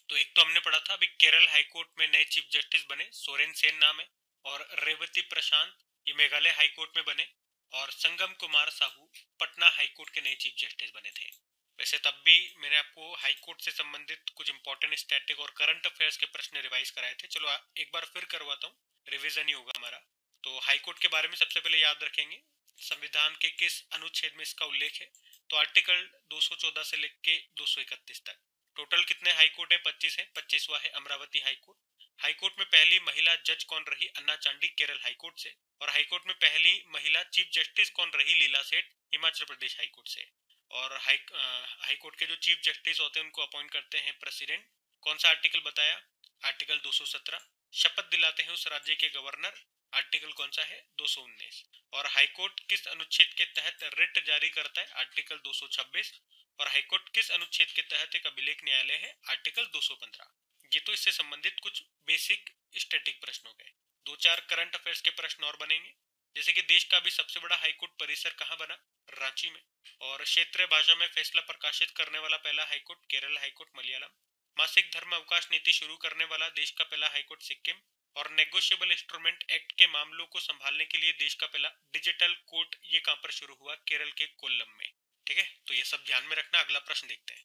तो एक तो हमने पढ़ा था अभी केरल हाईकोर्ट में नए चीफ जस्टिस बने, सोरेन सेन नाम है। और रेवती प्रशांत ये मेघालय हाईकोर्ट में बने। और संगम कुमार साहू पटना हाईकोर्ट के नए चीफ जस्टिस बने थे। वैसे तब भी मैंने आपको हाईकोर्ट से संबंधित कुछ इंपॉर्टेंट स्टैटिक और करंट अफेयर्स के प्रश्न रिवाइज कराए थे। चलो एक बार फिर करवाता हूँ, रिविजन ही होगा हमारा। तो हाईकोर्ट के बारे में सबसे पहले याद रखेंगे, संविधान के किस अनुच्छेद में इसका उल्लेख है? तो आर्टिकल 214 से लेके 231 तक। टोटल कितने हाईकोर्ट है? 25 है। 25वां है अमरावती हाईकोर्ट। हाईकोर्ट में पहली महिला जज कौन रही? अन्ना चांडी केरल हाईकोर्ट से। और हाईकोर्ट में पहली महिला चीफ जस्टिस कौन रही? लीला सेठ हिमाचल प्रदेश हाईकोर्ट से। और हाईकोर्ट के जो चीफ जस्टिस होते हैं उनको अपॉइंट करते हैं प्रेसिडेंट। कौन सा आर्टिकल बताया? आर्टिकल 217। शपथ दिलाते हैं उस राज्य के गवर्नर। आर्टिकल कौन सा है? 219। और हाईकोर्ट किस अनुच्छेद के तहत रिट जारी करता है? आर्टिकल 226। और हाईकोर्ट किस अनुच्छेद के तहत एक अभिलेख न्यायालय है? आर्टिकल 215। ये तो इससे संबंधित कुछ बेसिक स्टैटिक प्रश्न हो गए। 2-4 करंट अफेयर्स के प्रश्न और बनेंगे, जैसे कि देश का भी सबसे बड़ा हाईकोर्ट परिसर कहाँ बना? रांची में। और क्षेत्रीय भाषा में फैसला प्रकाशित करने वाला पहला हाईकोर्ट केरल हाईकोर्ट मलयालम। मासिक धर्म अवकाश नीति शुरू करने वाला देश का पहला हाईकोर्ट सिक्किम। और नेगोशिएबल इंस्ट्रूमेंट एक्ट के मामलों को संभालने के लिए देश का पहला डिजिटल कोर्ट ये कहां पर शुरू हुआ? केरल के कोल्लम में। ठीक है, तो ये सब ध्यान में रखना। अगला प्रश्न देखते हैं।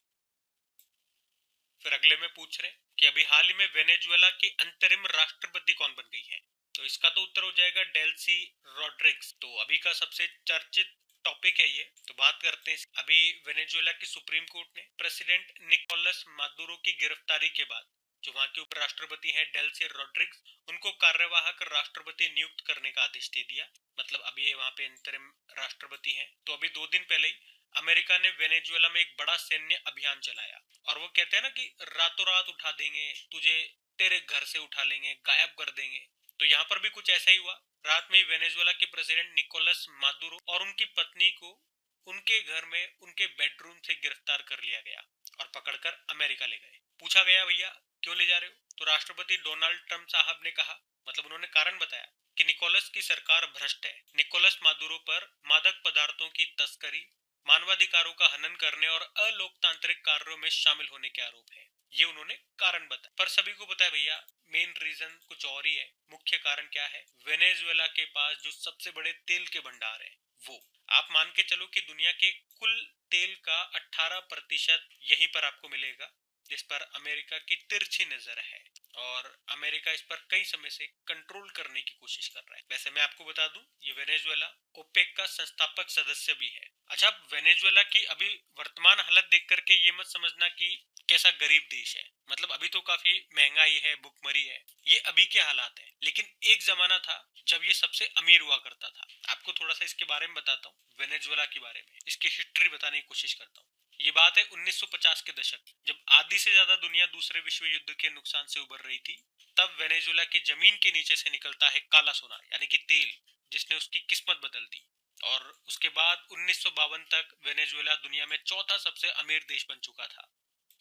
फिर अगले में पूछ रहे कि अभी हाल ही में वेनेजुएला की अंतरिम राष्ट्रपति कौन बन गई है? तो इसका तो उत्तर हो जाएगा डेल्सी रॉड्रिग्स। तो अभी का सबसे चर्चित टॉपिक है ये, तो बात करते हैं। अभी वेनेजुएला की सुप्रीम कोर्ट ने प्रेसिडेंट निकोलस मादुरो की गिरफ्तारी के बाद जो वहां के उपराष्ट्रपति हैं डेल्सी रॉड्रिग्स, उनको कार्यवाहक राष्ट्रपति नियुक्त करने का आदेश दे दिया। मतलब अभी ये वहां पे अंतरिम राष्ट्रपति हैं। तो अभी 2 दिन पहले ही अमेरिका ने वेनेजुएला में एक बड़ा सैन्य अभियान चलाया। और वो कहते हैं ना कि रातों रात उठा देंगे तुझे, तेरे घर से उठा लेंगे, गायब कर देंगे। तो यहाँ पर भी कुछ ऐसा ही हुआ। रात में वेनेजुएला के प्रेसिडेंट निकोलस मादुरो और उनकी पत्नी को उनके घर में उनके बेडरूम से गिरफ्तार कर लिया गया और पकड़कर अमेरिका ले गए। पूछा गया भैया क्यों ले जा रहे हो? तो राष्ट्रपति डोनाल्ड ट्रंप साहब ने कहा, मतलब उन्होंने कारण बताया कि निकोलस की सरकार भ्रष्ट है। निकोलस मादुरो पर मादक पदार्थों की तस्करी, मानवाधिकारों का हनन करने और अलोकतांत्रिक कार्यों में शामिल होने के आरोप है। ये उन्होंने कारण बताया, पर सभी को पता है भैया मेन रीजन कुछ और ही है। मुख्य कारण क्या है? वेनेजुएला के पास जो सबसे बड़े तेल के भंडार है वो, आप मान के चलो कि दुनिया के कुल तेल का 18% यहीं पर आपको मिलेगा, जिस पर अमेरिका की तिरछी नजर है और अमेरिका इस पर कई समय से कंट्रोल करने की कोशिश कर रहा है। वैसे मैं आपको बता दूं, ये वेनेजुएला ओपेक का संस्थापक सदस्य भी है। अच्छा, वेनेजुएला की अभी वर्तमान हालत देख करके ये मत समझना कि कैसा गरीब देश है, मतलब अभी तो काफी महंगाई है, भुखमरी है, ये अभी के हालात है। लेकिन एक जमाना था जब ये सबसे अमीर हुआ करता था। आपको थोड़ा सा इसके बारे में बताता हूँ, वेनेजुएला के बारे में, इसकी हिस्ट्री बताने की कोशिश करता हूँ। ये बात है 1950 के दशक, जब आधी से ज्यादा दुनिया दूसरे विश्व युद्ध के नुकसान से उबर रही थी। तब वेनेजुएला की जमीन के नीचे से निकलता है काला सोना, यानी कि तेल, जिसने उसकी किस्मत बदल दी। और उसके बाद 1952 तक वेनेजुएला दुनिया में चौथा सबसे अमीर देश बन चुका था।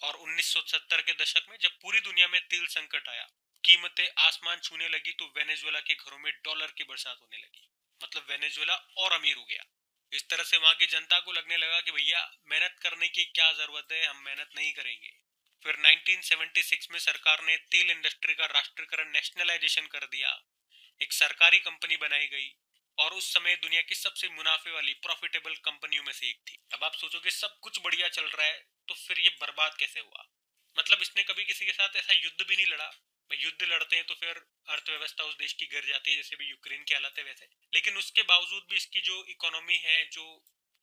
और 1970 के दशक में जब पूरी दुनिया में तेल संकट आया, कीमतें आसमान छूने लगी, तो वेनेजुएला के घरों में डॉलर की बरसात होने लगी। मतलब वेनेजुएला और अमीर हो गया। इस तरह से वहां की जनता को लगने लगा कि भैया मेहनत करने की क्या जरूरत है, हम मेहनत नहीं करेंगे। फिर 1976 में सरकार ने तेल इंडस्ट्री का राष्ट्रीयकरण, नेशनलाइजेशन कर दिया। एक सरकारी कंपनी बनाई गई और उस समय दुनिया की सबसे मुनाफे वाली प्रॉफिटेबल कंपनियों में से एक थी। अब आप सोचोगे सब कुछ बढ़िया चल रहा है तो फिर ये बर्बाद कैसे हुआ? मतलब इसने कभी किसी के साथ ऐसा युद्ध भी नहीं लड़ा। युद्ध लड़ते हैं तो फिर अर्थव्यवस्था उस देश की गिर जाती है, जैसे भी यूक्रेन की हालत है वैसे। लेकिन उसके बावजूद भी इसकी जो इकोनॉमी है, जो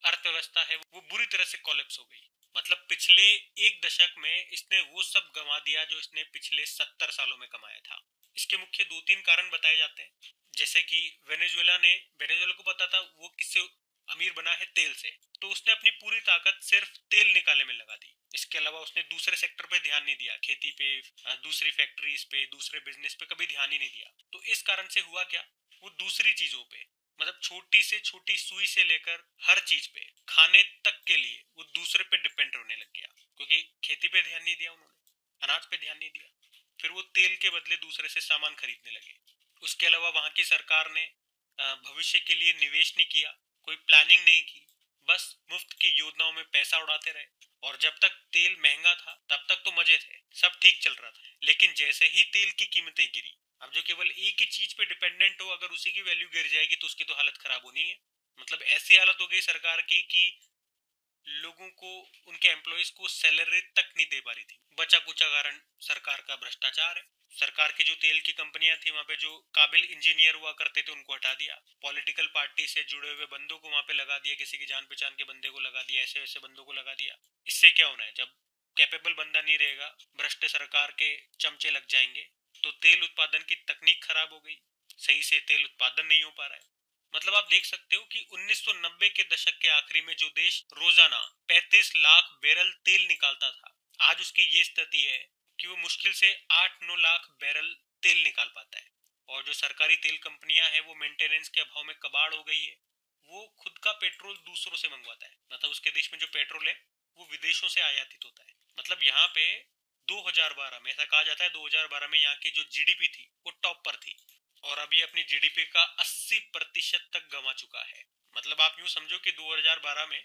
अर्थव्यवस्था है, वो बुरी तरह से कोलैप्स हो गई। मतलब पिछले एक दशक में इसने वो सब गंवा दिया जो इसने पिछले 70 सालों में कमाया था। इसके मुख्य दो तीन कारण बताए जाते हैं, जैसे कि वेनेजुएला को पता था वो किससे अमीर बना है, तेल से। तो उसने अपनी पूरी ताकत सिर्फ तेल निकालने में लगा दी। इसके अलावा उसने दूसरे सेक्टर पे ध्यान नहीं दिया, खेती पे, दूसरी फैक्ट्रीज पे, दूसरे बिजनेस पे कभी ध्यान ही नहीं दिया। तो इस कारण से हुआ क्या, वो दूसरी चीजों पे, मतलब छोटी से छोटी सुई से लेकर हर चीज पे, खाने तक के लिए वो दूसरे पे डिपेंड होने लग गया। क्योंकि खेती पे ध्यान नहीं दिया उन्होंने, अनाज पे ध्यान नहीं दिया। फिर वो तेल के बदले दूसरे से सामान खरीदने लगे। उसके अलावा वहां की सरकार ने भविष्य के लिए निवेश नहीं किया, कोई प्लानिंग नहीं की, बस मुफ्त की योजनाओं में पैसा उड़ाते रहे। और जब तक तेल महंगा था तब तक तो मजे थे, सब ठीक चल रहा था। लेकिन जैसे ही तेल की कीमतें गिरी, अब जो केवल एक ही चीज पे डिपेंडेंट हो, अगर उसी की वैल्यू गिर जाएगी तो उसकी तो हालत खराब होनी है। मतलब ऐसी हालत हो गई सरकार की कि लोगों को, उनके एम्प्लॉयज को सैलरी तक नहीं दे पा रही थी। बचा कुचा कारण सरकार का भ्रष्टाचार है। सरकार की जो तेल की कंपनियां थी, वहां पे जो काबिल इंजीनियर हुआ करते थे उनको हटा दिया। पॉलिटिकल पार्टी से जुड़े हुए बंदों को वहां पे लगा दिया, किसी की जान पहचान के बंदे को लगा दिया, ऐसे वैसे बंदों को लगा दिया। इससे क्या होना है, जब कैपेबल बंदा नहीं रहेगा, भ्रष्ट सरकार के चमचे लग जाएंगे, तो तेल उत्पादन की तकनीक खराब हो गई, सही से तेल उत्पादन नहीं हो पा रहा है। मतलब आप देख सकते हो कि 1990 के दशक के आखिरी में जो देश रोजाना 35 लाख बैरल तेल निकालता था, आज उसकी ये स्थिति है कि वो मुश्किल से 8-9 लाख बैरल तेल निकाल पाता है। और जो सरकारी तेल कंपनियां हैं वो मेंटेनेंस के अभाव में कबाड़ हो गई है। वो खुद का पेट्रोल दूसरों से मंगवाता है, मतलब उसके देश में जो पेट्रोल है वो विदेशों से आयातित होता है। मतलब यहाँ पे 2012 में ऐसा कहा जाता है, 2012 में यहाँ की जो जीडीपी थी वो टॉप पर थी, और अभी अपनी जीडीपी का 80% तक गंवा चुका है। मतलब आप यूं समझो कि 2012 में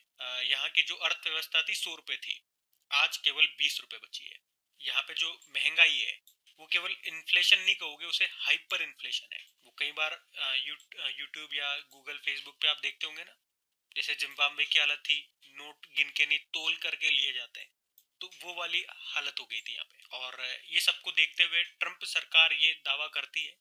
यहाँ की जो अर्थव्यवस्था थी 100 रुपए थी, आज केवल 20 रुपए बची है। यहाँ पे जो महंगाई है वो केवल इन्फ्लेशन नहीं कहोगे, उसे हाइपर इन्फ्लेशन है। वो कई बार यूट्यूब या गूगल, फेसबुक पे आप देखते होंगे ना, जैसे जिम्बाब्वे की हालत थी, नोट गिन के नहीं तोल करके लिए जाते हैं, तो वो वाली हालत हो गई थी यहाँ पे। और ये सबको देखते हुए ट्रंप सरकार ये दावा करती है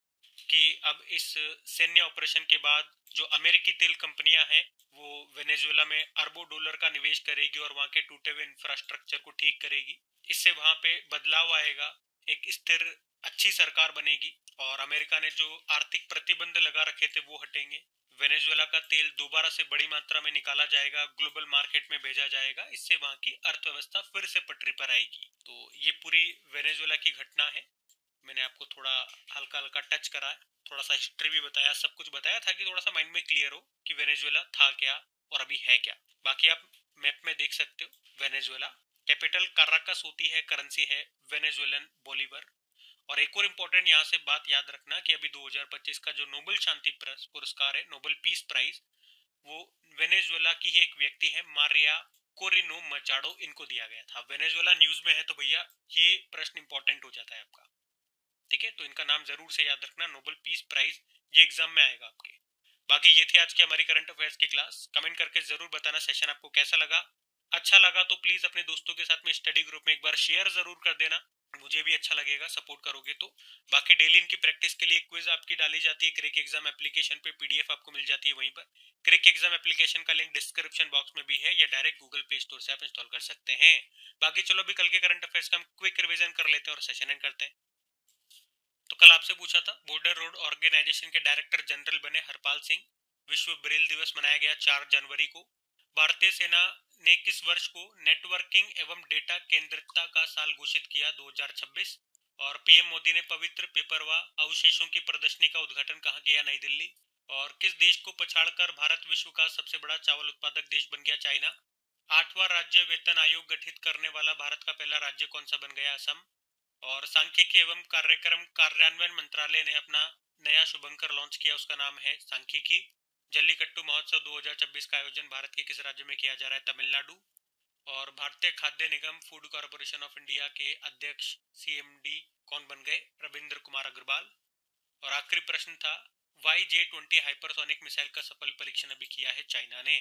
कि अब इस सैन्य ऑपरेशन के बाद जो अमेरिकी तेल कंपनियां हैं वो वेनेजुएला में अरबों डॉलर का निवेश करेगी और वहां के टूटे हुए इंफ्रास्ट्रक्चर को ठीक करेगी। इससे वहां पे बदलाव आएगा, एक स्थिर अच्छी सरकार बनेगी, और अमेरिका ने जो आर्थिक प्रतिबंध लगा रखे थे वो हटेंगे। वेनेजुएला का तेल दोबारा से बड़ी मात्रा में निकाला जाएगा, ग्लोबल मार्केट में भेजा जाएगा, इससे वहां की अर्थव्यवस्था फिर से पटरी पर आएगी। तो ये पूरी वेनेजुएला की घटना है। मैंने आपको थोड़ा हल्का हल्का टच करा है, थोड़ा सा हिस्ट्री भी बताया, सब कुछ बताया था कि थोड़ा सा माइंड में क्लियर हो कि वेनेजुएला था क्या और अभी है क्या। बाकी आप मैप में देख सकते हो वेनेजुएला, कैपिटल काराकस होती है, करेंसी है वेनेजुएलन बोलीवर। और एक और इम्पोर्टेंट यहाँ से बात याद रखना कि अभी 2025 का जो नोबेल शांति पुरस्कार है, नोबेल पीस प्राइज, वो वेनेजुएला की ही एक व्यक्ति है, मारिया कोरिनो मचाडो, इनको दिया गया था। वेनेजुएला न्यूज में है तो भैया ये प्रश्न इंपॉर्टेंट हो जाता है आपका। ठीक है, तो इनका नाम जरूर से याद रखना, नोबेल पीस प्राइज ये एग्जाम में आएगा आपके। बाकी ये थी आज की हमारी करंट अफेयर्स की क्लास। कमेंट करके जरूर बताना सेशन आपको कैसा लगा। अच्छा लगा तो प्लीज अपने दोस्तों के साथ में स्टडी ग्रुप में एक बार शेयर जरूर कर देना, मुझे भी अच्छा लगेगा सपोर्ट करोगे तो। बाकी डेली इनकी प्रैक्टिस के लिए क्विज आपकी डाली जाती है क्रिक एग्जाम एप्लीकेशन पे, पीडीएफ आपको मिल जाती है वहीं पर। क्रिक एग्जाम एप्लीकेशन का लिंक डिस्क्रिप्शन बॉक्स में भी है, या डायरेक्ट गूगल प्ले स्टोर से आप इंस्टॉल कर सकते हैं। बाकी चलो अभी कल के करंट अफेयर्स का हम क्विक रिवीजन कर लेते हैं और सेशन एंड करते हैं। तो कल आपसे पूछा था, बॉर्डर रोड ऑर्गेनाइजेशन के डायरेक्टर जनरल बने हरपाल सिंह। विश्व ब्रेल दिवस मनाया गया 4 जनवरी को। भारतीय सेना ने किस वर्ष को नेटवर्किंग एवं डेटा केंद्रितता का साल घोषित किया? 2026। और पीएम मोदी ने पवित्र पेपरवा अवशेषों की प्रदर्शनी का उद्घाटन कहाँ किया? नई दिल्ली। और किस देश को पछाड़कर भारत विश्व का सबसे बड़ा चावल उत्पादक देश बन गया? चाइना। 8वां राज्य वेतन आयोग गठित करने वाला भारत का पहला राज्य कौन सा बन गया? असम। और सांख्यिकी एवं कार्यक्रम कार्यान्वयन मंत्रालय ने अपना नया शुभंकर लॉन्च किया, उसका नाम है सांख्यिकी। जल्लीकट्टू महोत्सव 2026 का आयोजन भारत के किस राज्य में किया जा रहा है? तमिलनाडु। और भारतीय खाद्य निगम फूड कॉर्पोरेशन ऑफ इंडिया के अध्यक्ष सीएमडी कौन बन गए? रविंद्र कुमार अग्रवाल। और आखिरी प्रश्न था, YJ-20 हाइपरसोनिक मिसाइल का सफल परीक्षण अभी किया है चाइना ने।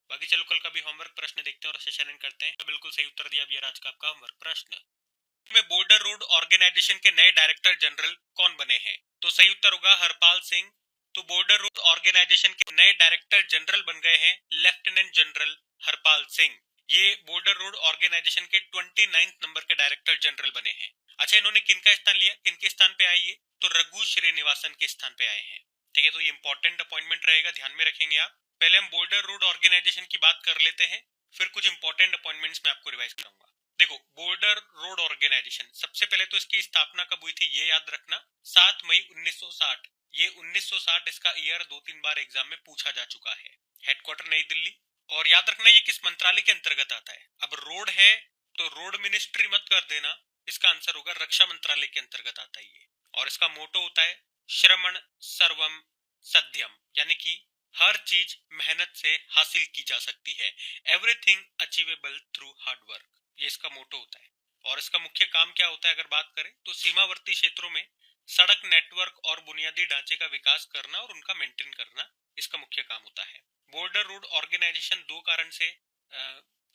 बाकी चलो कल का भी होमवर्क प्रश्न देखते हैं और सेशन एंड करते हैं। बिल्कुल सही उत्तर दिया भी आज का आपका होमवर्क प्रश्न में। बॉर्डर रोड ऑर्गेनाइजेशन के नए डायरेक्टर जनरल कौन बने हैं? तो सही उत्तर होगा हरपाल सिंह। तो बॉर्डर रोड ऑर्गेनाइजेशन के नए डायरेक्टर जनरल बन गए हैं लेफ्टिनेंट जनरल हरपाल सिंह। ये बॉर्डर रोड ऑर्गेनाइजेशन के 29 नंबर के डायरेक्टर जनरल बने हैं। अच्छा, इन्होंने किनका स्थान लिया, किनके स्थान पे आए ये? तो रघु श्रीनिवासन के स्थान पे आए हैं। ठीक है, तो ये इंपॉर्टेंट अपॉइंटमेंट रहेगा, ध्यान में रखेंगे आप। पहले हम बॉर्डर रोड ऑर्गेनाइजेशन की बात कर लेते हैं, फिर कुछ इंपॉर्टेंट अपॉइंटमेंट्स में आपको रिवाइज कराऊंगा। देखो, बॉर्डर रोड ऑर्गेनाइजेशन सबसे पहले तो इसकी स्थापना कब हुई थी ये याद रखना, 7 मई 1960। ये 1960 इसका ईयर 2-3 बार एग्जाम में पूछा जा चुका है। हेडक्वार्टर नई दिल्ली। और याद रखना ये किस मंत्रालय के अंतर्गत आता है। अब रोड है तो रोड मिनिस्ट्री मत कर देना, इसका आंसर होगा रक्षा मंत्रालय के अंतर्गत आता है ये। और इसका मोटो होता है श्रमण सर्वम सध्यम, यानी कि हर चीज मेहनत से हासिल की जा सकती है, everything achievable through hard work, ये इसका मोटो होता है। और इसका मुख्य काम क्या होता है अगर बात करें तो सीमावर्ती क्षेत्रों में सड़क नेटवर्क और बुनियादी ढांचे का विकास करना और उनका मेंटेन करना इसका मुख्य काम होता है। बॉर्डर रोड ऑर्गेनाइजेशन दो कारण से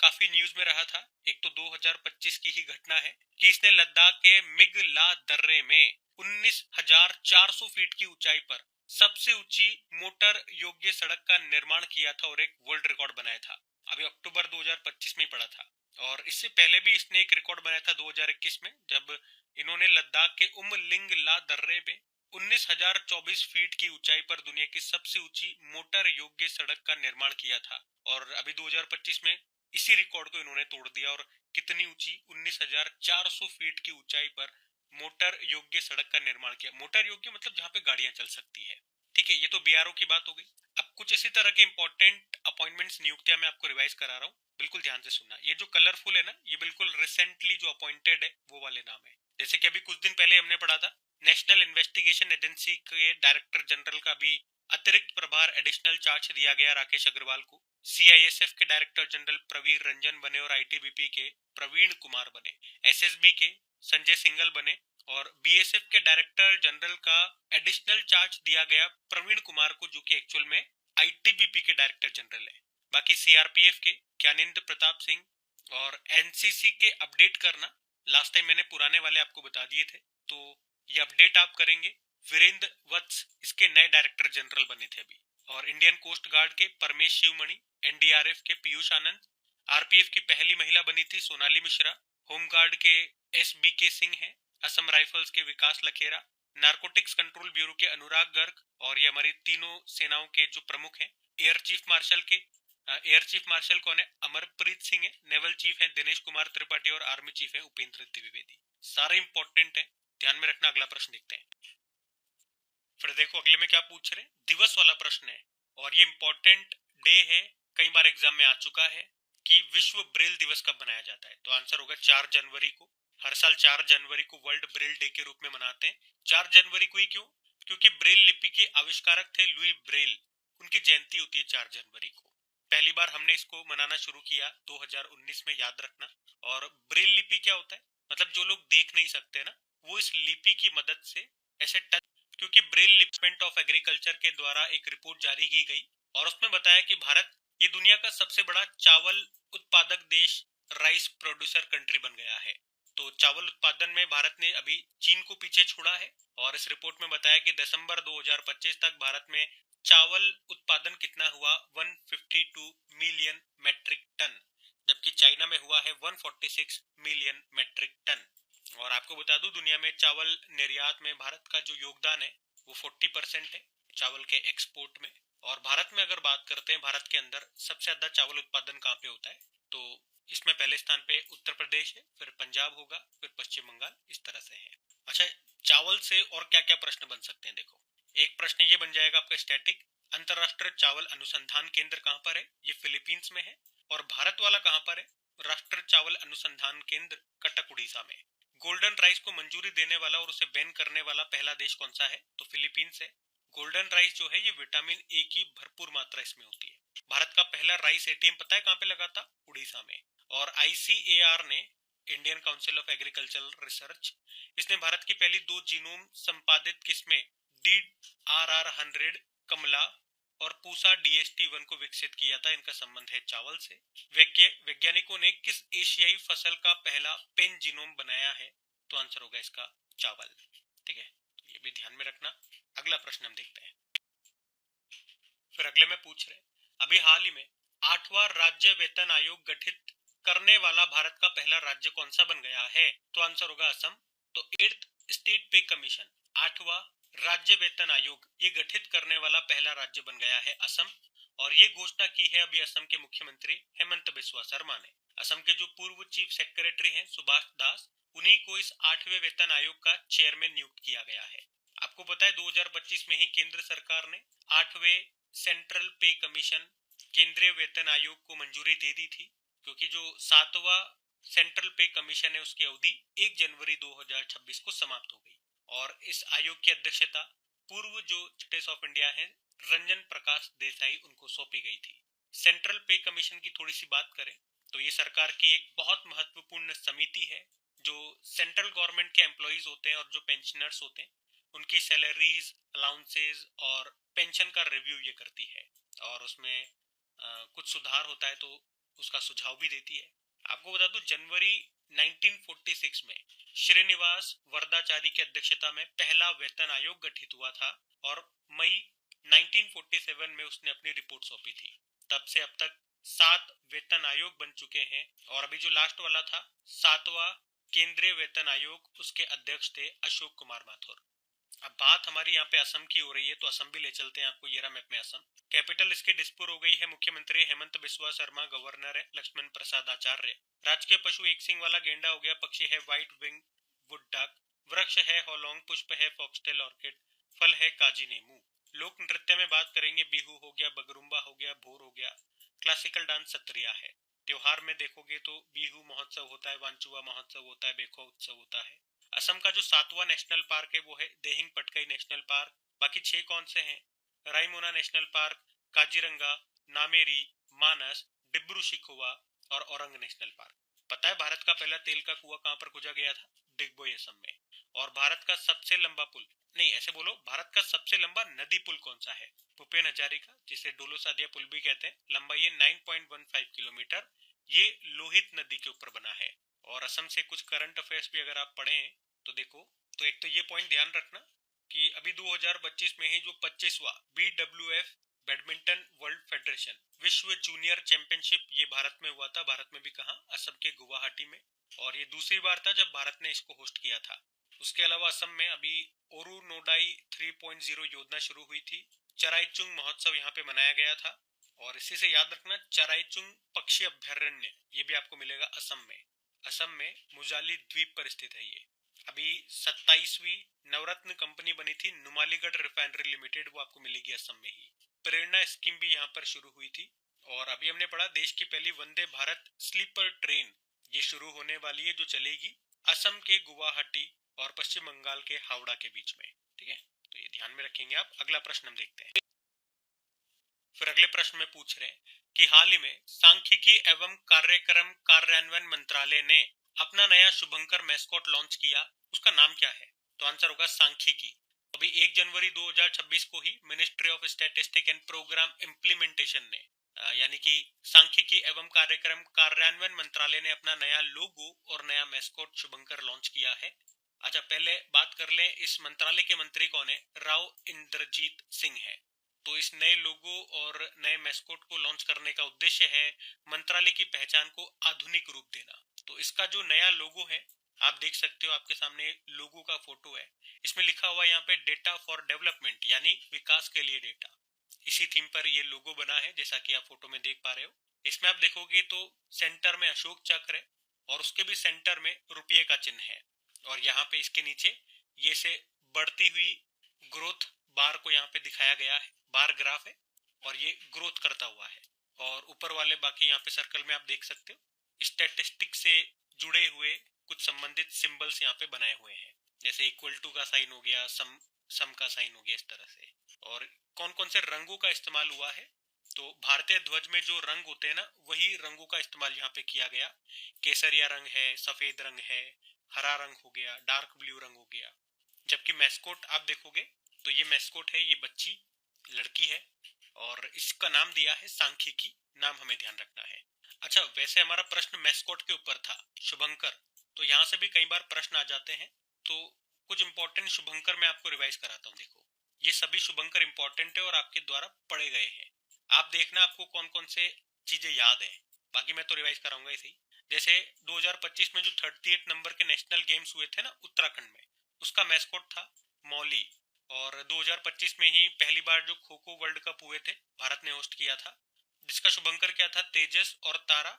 काफी न्यूज में रहा था। एक तो 2025 की ही घटना है कि इसने लद्दाख के मिगला दर्रे में 19,400 फीट की ऊंचाई पर सबसे ऊंची मोटर योग्य सड़क का निर्माण किया था और एक वर्ल्ड रिकॉर्ड बनाया था। अभी अक्टूबर 2025 में ही पड़ा था। और इससे पहले भी इसने एक रिकॉर्ड बनाया था 2021 में, जब इन्होंने लद्दाख के उमलिंग ला दर्रे में 19,024 फीट की ऊंचाई पर दुनिया की सबसे ऊंची मोटर योग्य सड़क का निर्माण किया था। और अभी 2025 में इसी रिकॉर्ड को इन्होंने तोड़ दिया और कितनी ऊंची, 19,400 फीट की ऊंचाई पर मोटर योग्य सड़क का निर्माण किया। मोटर योग्य मतलब जहाँ पे गाड़ियां चल सकती है। ठीक है, ये तो बीआरओ की बात हो गई। अब कुछ इसी तरह के इंपॉर्टेंट अपॉइंटमेंट्स, नियुक्तियां मैं आपको रिवाइज करा रहा हूँ, बिल्कुल ध्यान से सुनना। ये जो कलरफुल है ना, ये बिल्कुल रिसेंटली जो अपॉइंटेड है वो वाले नाम है। जैसे कि अभी कुछ दिन पहले हमने पढ़ा था, नेशनल इन्वेस्टिगेशन एजेंसी के डायरेक्टर जनरल का भी अतिरिक्त प्रभार एडिशनल चार्ज दिया गया राकेश अग्रवाल को। सीआईएसएफ के डायरेक्टर जनरल प्रवीर रंजन बने और आईटीबीपी के प्रवीण कुमार बने। एसएसबी के संजय सिंगल बने। और बीएसएफ के डायरेक्टर जनरल का एडिशनल चार्ज दिया गया प्रवीण कुमार को, जो कि एक्चुअल में आईटीबीपी के डायरेक्टर जनरल है। बाकी सीआरपीएफ के ज्ञानेंद्र प्रताप सिंह। और एनसीसी के अपडेट करना, लास्ट टाइम मैंने पुराने वाले आपको बता दिए थे, तो ये अपडेट आप करेंगे। वीरेंद्र वत्स इसके नए डायरेक्टर जनरल बने थे अभी। और इंडियन कोस्ट गार्ड के परमेश शिवमणि, एनडीआरएफ के पीयूष आनंद, आरपीएफ की पहली महिला बनी थी सोनाली मिश्रा, होमगार्ड के एसबी के सिंह हैं, असम राइफल्स के विकास लखेरा, नारकोटिक्स कंट्रोल ब्यूरो के अनुराग गर्ग, और ये हमारी तीनों सेनाओं के जो प्रमुख हैं। एयर चीफ मार्शल के एयर चीफ मार्शल कौन है? अमरप्रीत सिंह है। नेवल चीफ है दिनेश कुमार त्रिपाठी और आर्मी चीफ है उपेंद्र द्विवेदी। सारे इंपॉर्टेंट है, ध्यान में रखना। अगला प्रश्न देखते हैं। फिर देखो अगले में क्या पूछ रहे हैं, दिवस वाला प्रश्न है और ये इंपॉर्टेंट डे है, कई बार एग्जाम में आ चुका है कि विश्व ब्रेल दिवस कब मनाया जाता है। तो आंसर होगा 4 जनवरी को। हर साल 4 जनवरी को वर्ल्ड ब्रेल डे के रूप में मनाते हैं। 4 जनवरी को ही क्यों? क्योंकि ब्रेल लिपि के आविष्कारक थे लुई ब्रेल, उनकी जयंती होती है 4 जनवरी को। पहली बार हमने इसको मनाना शुरू किया 2019 में, याद रखना। और ब्रेल लिपि क्या होता है, मतलब जो लोग देख नहीं सकते ना, वो इस लिपि की मदद से ऐसे टच, क्योंकि ब्रेल डिपार्टमेंट ऑफ एग्रीकल्चर के द्वारा एक रिपोर्ट जारी की गई और उसमें बताया कि भारत ये दुनिया का सबसे बड़ा चावल उत्पादक देश, राइस प्रोड्यूसर कंट्री बन गया है। तो चावल उत्पादन में भारत ने अभी चीन को पीछे छोड़ा है। और इस रिपोर्ट में बताया कि दिसंबर 2025 तक भारत में चावल उत्पादन कितना हुआ, 152 मिलियन मैट्रिक टन, जबकि चाइना में हुआ है 146 मिलियन मैट्रिक टन। और आपको बता दूं, दुनिया में चावल निर्यात में भारत का जो योगदान है वो 40% है चावल के एक्सपोर्ट में। और भारत में अगर बात करते हैं, भारत के अंदर सबसे ज्यादा चावल उत्पादन कहाँ पे होता है, तो इसमें पहले स्थान पे उत्तर प्रदेश है, फिर पंजाब होगा, फिर पश्चिम बंगाल, इस तरह से है। अच्छा, चावल से और क्या क्या प्रश्न बन सकते हैं, देखो। एक प्रश्न ये बन जाएगा आपका स्टैटिक, अंतरराष्ट्रीय चावल अनुसंधान केंद्र कहाँ पर है, ये फिलीपींस में है। और भारत वाला कहाँ पर है, राष्ट्रीय चावल अनुसंधान केंद्र कटक उड़ीसा में। गोल्डन राइस को मंजूरी देने वाला और उसे बैन करने वाला पहला देश कौन सा है, तो फिलीपींस है। गोल्डन राइस जो है ये विटामिन ए की भरपूर मात्रा इसमें होती है। भारत का पहला राइस एटीएम पता है कहाँ पे लगा था, उड़ीसा में। और आईसीएआर ने, Indian council of agricultural research, इसने भारत की पहली 2 जीनोम संपादित किस्में DRR100 कमला और पूसा DST1 को विकसित किया था। इनका संबंध है चावल से। वैज्ञानिकों ने किस एशियाई फसल का पहला पेन जीनोम बनाया है, तो आंसर होगा इसका चावल। ठीक है, तो ये भी ध्यान में रखना। अगला प्रश्न हम देखते हैं। फिर अगले में पूछ रहे, अभी हाल ही में 8वां राज्य वेतन आयोग गठित करने वाला भारत का पहला राज्य कौन सा बन गया है, तो आंसर होगा असम। तो 8th स्टेट पे कमीशन, 8वां राज्य वेतन आयोग, ये गठित करने वाला पहला राज्य बन गया है असम। और ये घोषणा की है अभी असम के मुख्यमंत्री हेमंत बिस्वा शर्मा ने। असम के जो पूर्व चीफ सेक्रेटरी हैं सुभाष दास, उन्हीं को इस 8वें वेतन आयोग का चेयरमैन नियुक्त किया गया है। आपको पता है 2025 में ही केंद्र सरकार ने 8वें सेंट्रल पे कमीशन, केंद्रीय वेतन आयोग को मंजूरी दे दी थी, क्योंकि जो 7वां सेंट्रल पे कमीशन है उसकी अवधि 1 जनवरी 2026 को समाप्त हो गई। और इस आयोग की अध्यक्षता पूर्व जो जस्टिस ऑफ इंडिया है रंजन प्रकाश देसाई, उनको सौंपी गई थी। सेंट्रल पे कमीशन की थोड़ी सी बात करें तो ये सरकार की एक बहुत महत्वपूर्ण समिति है, जो सेंट्रल गवर्नमेंट के एम्प्लॉइज होते हैं और जो पेंशनर्स होते हैं उनकी सैलरीज, अलाउंसेज और पेंशन का रिव्यू ये करती है। और उसमें कुछ सुधार होता है तो उसका सुझाव भी देती है। आपको बता दूं, जनवरी 1946 में श्रीनिवास वरदाचारी की अध्यक्षता में पहला वेतन आयोग गठित हुआ था और मई 1947 में उसने अपनी रिपोर्ट सौंपी थी। तब से अब तक 7 वेतन आयोग बन चुके हैं। और अभी जो लास्ट वाला था 7वां केंद्रीय वेतन आयोग, उसके अध्यक्ष थे अशोक कुमार माथुर। अब बात हमारी यहाँ पे असम की हो रही है तो असम भी ले चलते हैं आपको। ये रहा मैप में असम। कैपिटल इसके दिसपुर हो गई है। मुख्यमंत्री हेमंत बिस्वा शर्मा, गवर्नर है लक्ष्मण प्रसाद आचार्य। राजकीय पशु एक सिंग वाला गेंडा हो गया। पक्षी है व्हाइट विंग वुड डक। वृक्ष है होलोंग। पुष्प है फॉक्सटेल ऑर्किड। फल है काजी नींबू। लोक नृत्य में बात करेंगे, बिहू हो गया, बगरुम्बा हो गया, भोर हो गया। क्लासिकल डांस सत्रिया है। त्योहार में देखोगे तो बिहू महोत्सव होता है, वांचुआ महोत्सव होता है, बेखो उत्सव होता है। असम का जो 7वां नेशनल पार्क है वो है देहिंग पटकाई नेशनल पार्क। बाकी 6 कौन से हैं, रायमोना नेशनल पार्क, काजीरंगा, नामेरी, मानस, डिब्रू शिखोवा और औरंग नेशनल पार्क। पता है भारत का पहला तेल का कुआं कहां पर खोजा गया था, डिगबोई असम में। और भारत का सबसे लंबा पुल, नहीं ऐसे बोलो, भारत का सबसे लंबा नदी पुल कौन सा है, भूपेन हजारिका, जिसे डोलो सादिया पुल भी कहते हैं। लंबाई है 9.15 किलोमीटर। ये लोहित नदी के ऊपर बना है। और असम से कुछ करंट अफेयर्स भी अगर आप पढ़ें तो देखो, तो एक तो ये पॉइंट ध्यान रखना कि अभी 2025 में ही जो 25वां BWF बैडमिंटन वर्ल्ड फेडरेशन विश्व जूनियर चैंपियनशिप ये भारत में हुआ था। भारत में भी कहा, असम के गुवाहाटी में। और ये दूसरी बार था जब भारत ने इसको होस्ट किया था। उसके अलावा असम में अभी ओरू नोडाई 3.0 योजना शुरू हुई थी। चराईचुंग महोत्सव यहाँ पे मनाया गया था। और इसी से याद रखना, चराईचुंग पक्षी अभ्यारण्य ये भी आपको मिलेगा असम में। असम में मुजाली द्वीप पर स्थित है ये। अभी 27वीं नवरत्न कंपनी बनी थी नुमालीगढ़ रिफाइनरी लिमिटेड, वो आपको मिलेगी असम में ही। प्रेरणा स्कीम भी यहाँ पर शुरू हुई थी। और अभी हमने पढ़ा देश की पहली वंदे भारत स्लीपर ट्रेन ये शुरू होने वाली है, जो चलेगी असम के गुवाहाटी और पश्चिम बंगाल के हावड़ा के बीच में। ठीक है, तो ये ध्यान में रखेंगे आप। अगला प्रश्न हम देखते हैं। फिर अगले प्रश्न में पूछ रहे हैं कि हाल ही में सांख्यिकी एवं कार्यक्रम कार्यान्वयन मंत्रालय ने अपना नया शुभंकर मैस्कॉट लॉन्च किया, उसका नाम क्या है? तो आंसर होगा सांख्यिकी। अभी 1 जनवरी 2026 को ही ministry of statistic and programme implementation ने यानी कि सांख्यिकी एवं कार्यक्रम कार्यान्वयन मंत्रालय ने अपना नया लोगो और नया मैस्कॉट शुभंकर लॉन्च किया है। अच्छा, पहले बात कर लें इस मंत्रालय के मंत्री कौन है। राव इंद्रजीत सिंह है। तो इस नए लोगो और नए मैस्कॉट को लॉन्च करने का उद्देश्य है मंत्रालय की पहचान को आधुनिक रूप देना। तो इसका जो नया लोगो है आप देख सकते हो, आपके सामने लोगो का फोटो है। इसमें लिखा हुआ यहाँ पे डेटा फॉर डेवलपमेंट यानी विकास के लिए डेटा। इसी थीम पर ये लोगो बना है जैसा कि आप फोटो में देख पा रहे हो। इसमें आप देखोगे तो सेंटर में अशोक चक्र है और उसके भी सेंटर में रुपये का चिन्ह है और यहाँ पे इसके नीचे ये से बढ़ती हुई ग्रोथ बार को यहाँ पे दिखाया गया है, बार ग्राफ है और ये ग्रोथ करता हुआ है। और ऊपर वाले बाकी यहाँ पे सर्कल में आप देख सकते हो स्टैटिस्टिक से जुड़े हुए कुछ संबंधित सिंबल्स यहाँ पे बनाए हुए हैं, जैसे इक्वल टू का साइन हो गया, सम का साइन हो गया, इस तरह से। और कौन कौन से रंगों का इस्तेमाल हुआ है, तो भारतीय ध्वज में जो रंग होते हैं ना वही रंगों का इस्तेमाल यहाँ पे किया गया। केसरिया रंग है, सफेद रंग है, हरा रंग हो गया, डार्क ब्लू रंग हो गया। जबकि मैस्कोट आप देखोगे तो ये मैस्कोट है, ये बच्ची लड़की है और इसका नाम दिया है सांख्यिकी, नाम हमें ध्यान रखना है। अच्छा, वैसे हमारा प्रश्न मैस्कोट के ऊपर था, शुभंकर, तो यहाँ से भी कई बार प्रश्न आ जाते हैं। तो कुछ इंपॉर्टेंट शुभंकर मैं आपको रिवाइज कराता हूँ। देखो, ये सभी शुभंकर इंपॉर्टेंट है और आपके द्वारा पढ़े गए हैं। आप देखना आपको कौन कौन से चीजें याद है, बाकी मैं तो रिवाइज कराऊंगा इसे ही। जैसे 2025 में जो 38 नंबर के नेशनल गेम्स हुए थे ना उत्तराखंड में, उसका मैस्कॉट था मौली। और 2025 में ही पहली बार जो खो खो वर्ल्ड कप हुए थे भारत ने होस्ट किया था, जिसका शुभंकर क्या था, तेजस और तारा,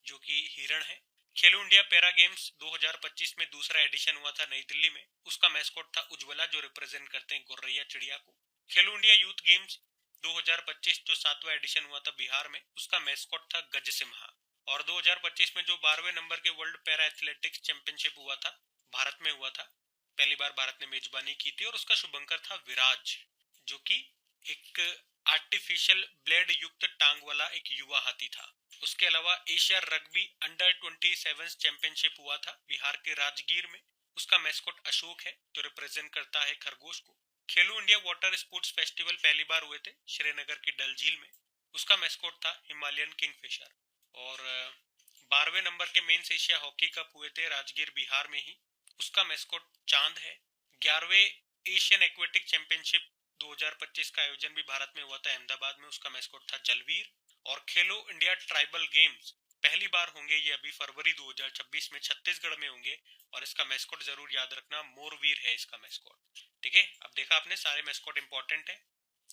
जो कि हिरण है। खेलो इंडिया पैरा गेम्स 2025 में दूसरा एडिशन हुआ था नई दिल्ली में, उसका मैस्कॉट था उज्ज्वला, जो रिप्रेजेंट करते हैं गोरैया चिड़िया को। खेलो इंडिया यूथ गेम्स 2025 जो 7वां एडिशन हुआ था बिहार में, उसका मैस्कॉट था गज सिम्हा। और 2025 में जो 12वें नंबर के वर्ल्ड पैरा एथलेटिक्स चैंपियनशिप हुआ था, भारत में हुआ था, पहली बार भारत ने मेजबानी की थी और उसका शुभंकर था विराज, जो कि एक आर्टिफिशियल ब्लेड युक्त टांग वाला एक युवा हाथी था। उसके अलावा एशिया रग्बी अंडर 27 चैंपियनशिप हुआ था बिहार के राजगीर में, उसका मैस्कॉट अशोक है, जो रिप्रेजेंट करता है खरगोश को। खेलो इंडिया वाटर स्पोर्ट्स फेस्टिवल पहली बार हुए थे श्रीनगर की डल झील में, उसका मैस्कॉट था हिमालयन किंगफिशर। और 12वें नंबर के मेंस एशिया हॉकी कप हुए थे राजगीर बिहार में ही, उसका मैस्कॉट चांद है। 11वें एशियन एक्वेटिक चैंपियनशिप 2025 का आयोजन भी भारत में हुआ था अहमदाबाद में, उसका मैस्कॉट था जलवीर। और खेलो इंडिया ट्राइबल गेम्स पहली बार होंगे ये अभी फरवरी 2026 में छत्तीसगढ़ में होंगे और इसका मैस्कॉट जरूर याद रखना, मोरवीर है इसका मैस्कॉट। ठीक है, अब देखा आपने सारे मैस्कॉट इंपॉर्टेंट है।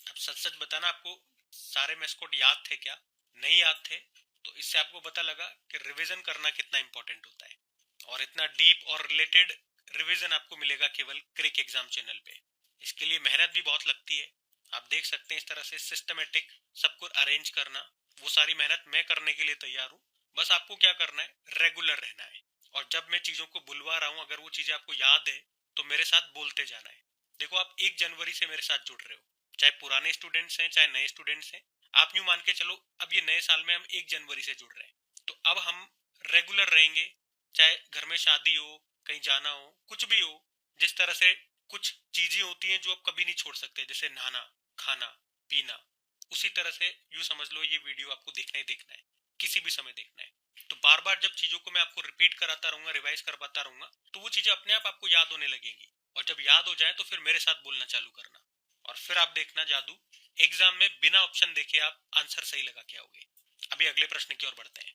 अब सच सच बताना आपको सारे मैस्कॉट याद थे क्या? नहीं याद थे तो इससे आपको पता लगा कि रिवीजन करना कितना इंपॉर्टेंट होता है। और इतना डीप और रिलेटेड रिवीजन आपको मिलेगा केवल क्रिक एग्जाम चैनल पे। इसके लिए मेहनत भी बहुत लगती है, आप देख सकते हैं इस तरह से सिस्टमेटिक सब कुछ अरेंज करना, वो सारी मेहनत मैं करने के लिए तैयार हूँ। बस आपको क्या करना है, रेगुलर रहना है। और जब मैं चीजों को बुलवा रहा हूँ अगर वो चीजें आपको याद है तो मेरे साथ बोलते जाना है। देखो, आप 1 जनवरी से मेरे साथ जुड़ रहे हो, चाहे पुराने स्टूडेंट्स हैं चाहे नए स्टूडेंट्स हैं। आप यूं मान के चलो अब ये नए साल में हम 1 जनवरी से जुड़ रहे हैं, तो अब हम रेगुलर रहेंगे, चाहे घर में शादी हो, कहीं जाना हो, कुछ भी हो। जिस तरह से कुछ चीजें होती हैं जो आप कभी नहीं छोड़ सकते, जैसे नहाना, खाना, पीना, उसी तरह से यूं समझ लो ये वीडियो आपको देखना ही देखना है, किसी भी समय देखना है। तो बार बार जब चीजों को मैं आपको रिपीट कराता रहूंगा, रिवाइज करवाता रहूंगा, तो वो चीजें अपने आप आपको याद होने लगेंगी। और जब याद हो जाए तो फिर मेरे साथ बोलना चालू करना और फिर आप देखना जादू, एग्जाम में बिना ऑप्शन देखे आप आंसर सही लगा के आओगे। अभी अगले प्रश्न की ओर बढ़ते हैं।